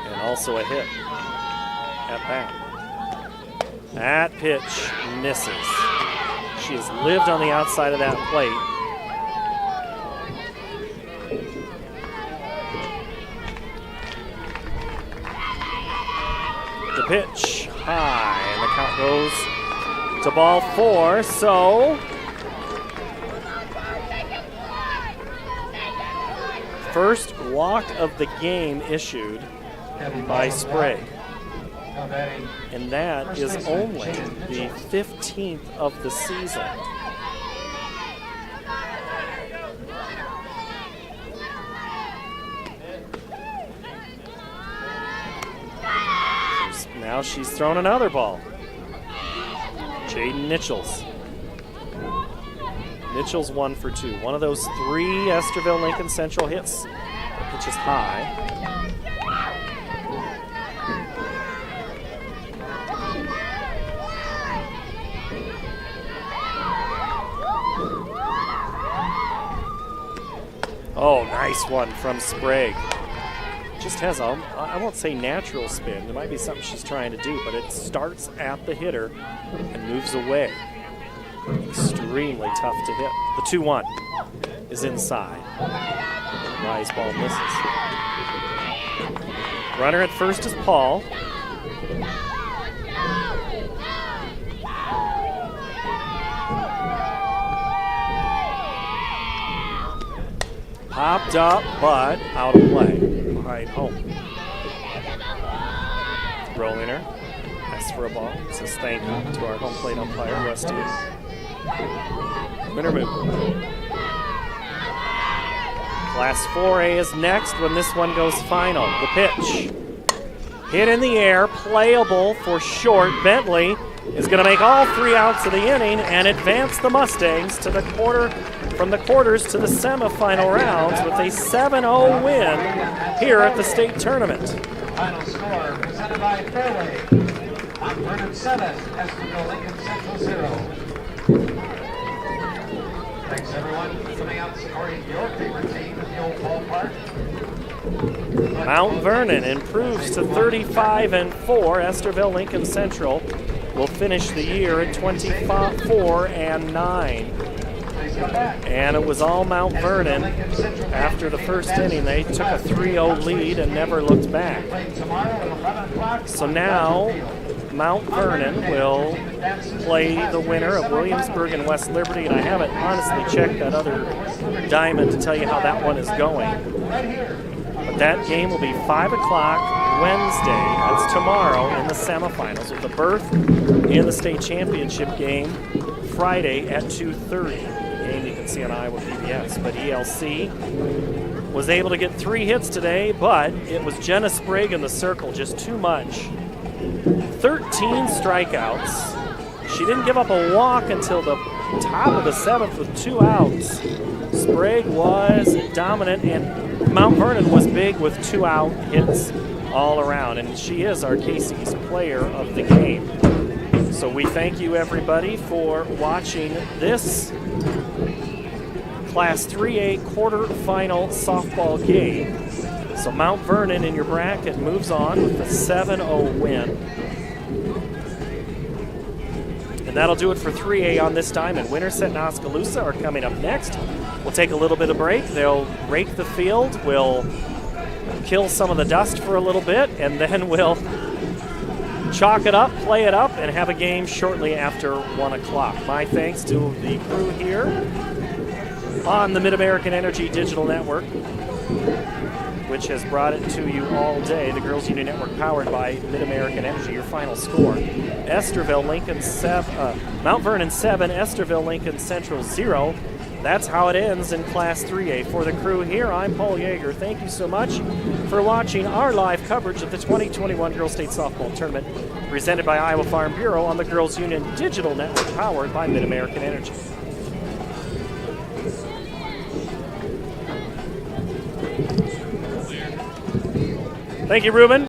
And also a hit at bat. That pitch misses. She has lived on the outside of that plate. The pitch high, and the count goes to ball 4. So first walk of the game issued by Sprague. And that is only the 15th of the season. Now she's thrown another ball. Jaden Nichols. Nichols 1 for 2. One of those 3 Estherville-Lincoln Central hits, which is high. Oh, nice one from Sprague. Just has a, I won't say natural spin. There might be something she's trying to do, but it starts at the hitter and moves away. Extremely tough to hit. The 2-1 is inside. Rise ball misses. Runner at first is Paul. Popped up, but out of play. Behind home. Rolling her. Asks for a ball. Says thank you to our home plate umpire, Rusty. Winner move. Class 4A is next when this one goes final. The pitch. Hit in the air, playable for short. Bentley is going to make all 3 outs of the inning and advance the Mustangs to the from the quarters to the semifinal rounds with a 7-0 win here at the state tournament. Final score presented by Fairway. Vernon 7, Estherville-Lincoln Central 0. Thanks everyone for coming out and supporting your favorite team at the old ballpark. Mount Vernon improves to 35-4. Estherville-Lincoln Central will finish the year at 24-9. And it was all Mount Vernon. After the first inning, they took a 3-0 lead and never looked back. So now Mount Vernon will play the winner of Williamsburg and West Liberty, and I haven't honestly checked that other diamond to tell you how that one is going. But that game will be 5 o'clock Wednesday. That's tomorrow in the semifinals, with the berth in the state championship game Friday at 2:30. Game you can see on Iowa PBS. But ELC was able to get 3 hits today, but it was Jenna Sprague in the circle, just too much. 13 strikeouts. She didn't give up a walk until the top of the 7th with 2 outs. Sprague was dominant, and Mount Vernon was big with 2 out hits all around, and she is our Casey's player of the game. So we thank you, everybody, for watching this Class 3A quarterfinal softball game. So Mount Vernon in your bracket moves on with a 7-0 win. And that'll do it for 3A on this diamond. Winterset and Oskaloosa are coming up next. We'll take a little bit of break. They'll rake the field. We'll kill some of the dust for a little bit, and then we'll chalk it up, play it up, and have a game shortly after 1 o'clock. My thanks to the crew here on the Mid-American Energy Digital Network, which has brought it to you all day. The Girls Union Network powered by Mid-American Energy. Your final score: Estherville-Lincoln 7, Mount Vernon 7, Estherville-Lincoln Central 0. that's how it ends in Class 3A. For the crew here, I'm Paul Yeager. Thank you so much for watching our live coverage of the 2021 Girls State Softball Tournament, presented by Iowa Farm Bureau on the Girls Union Digital Network, powered by Mid-American Energy. Thank you, Ruben.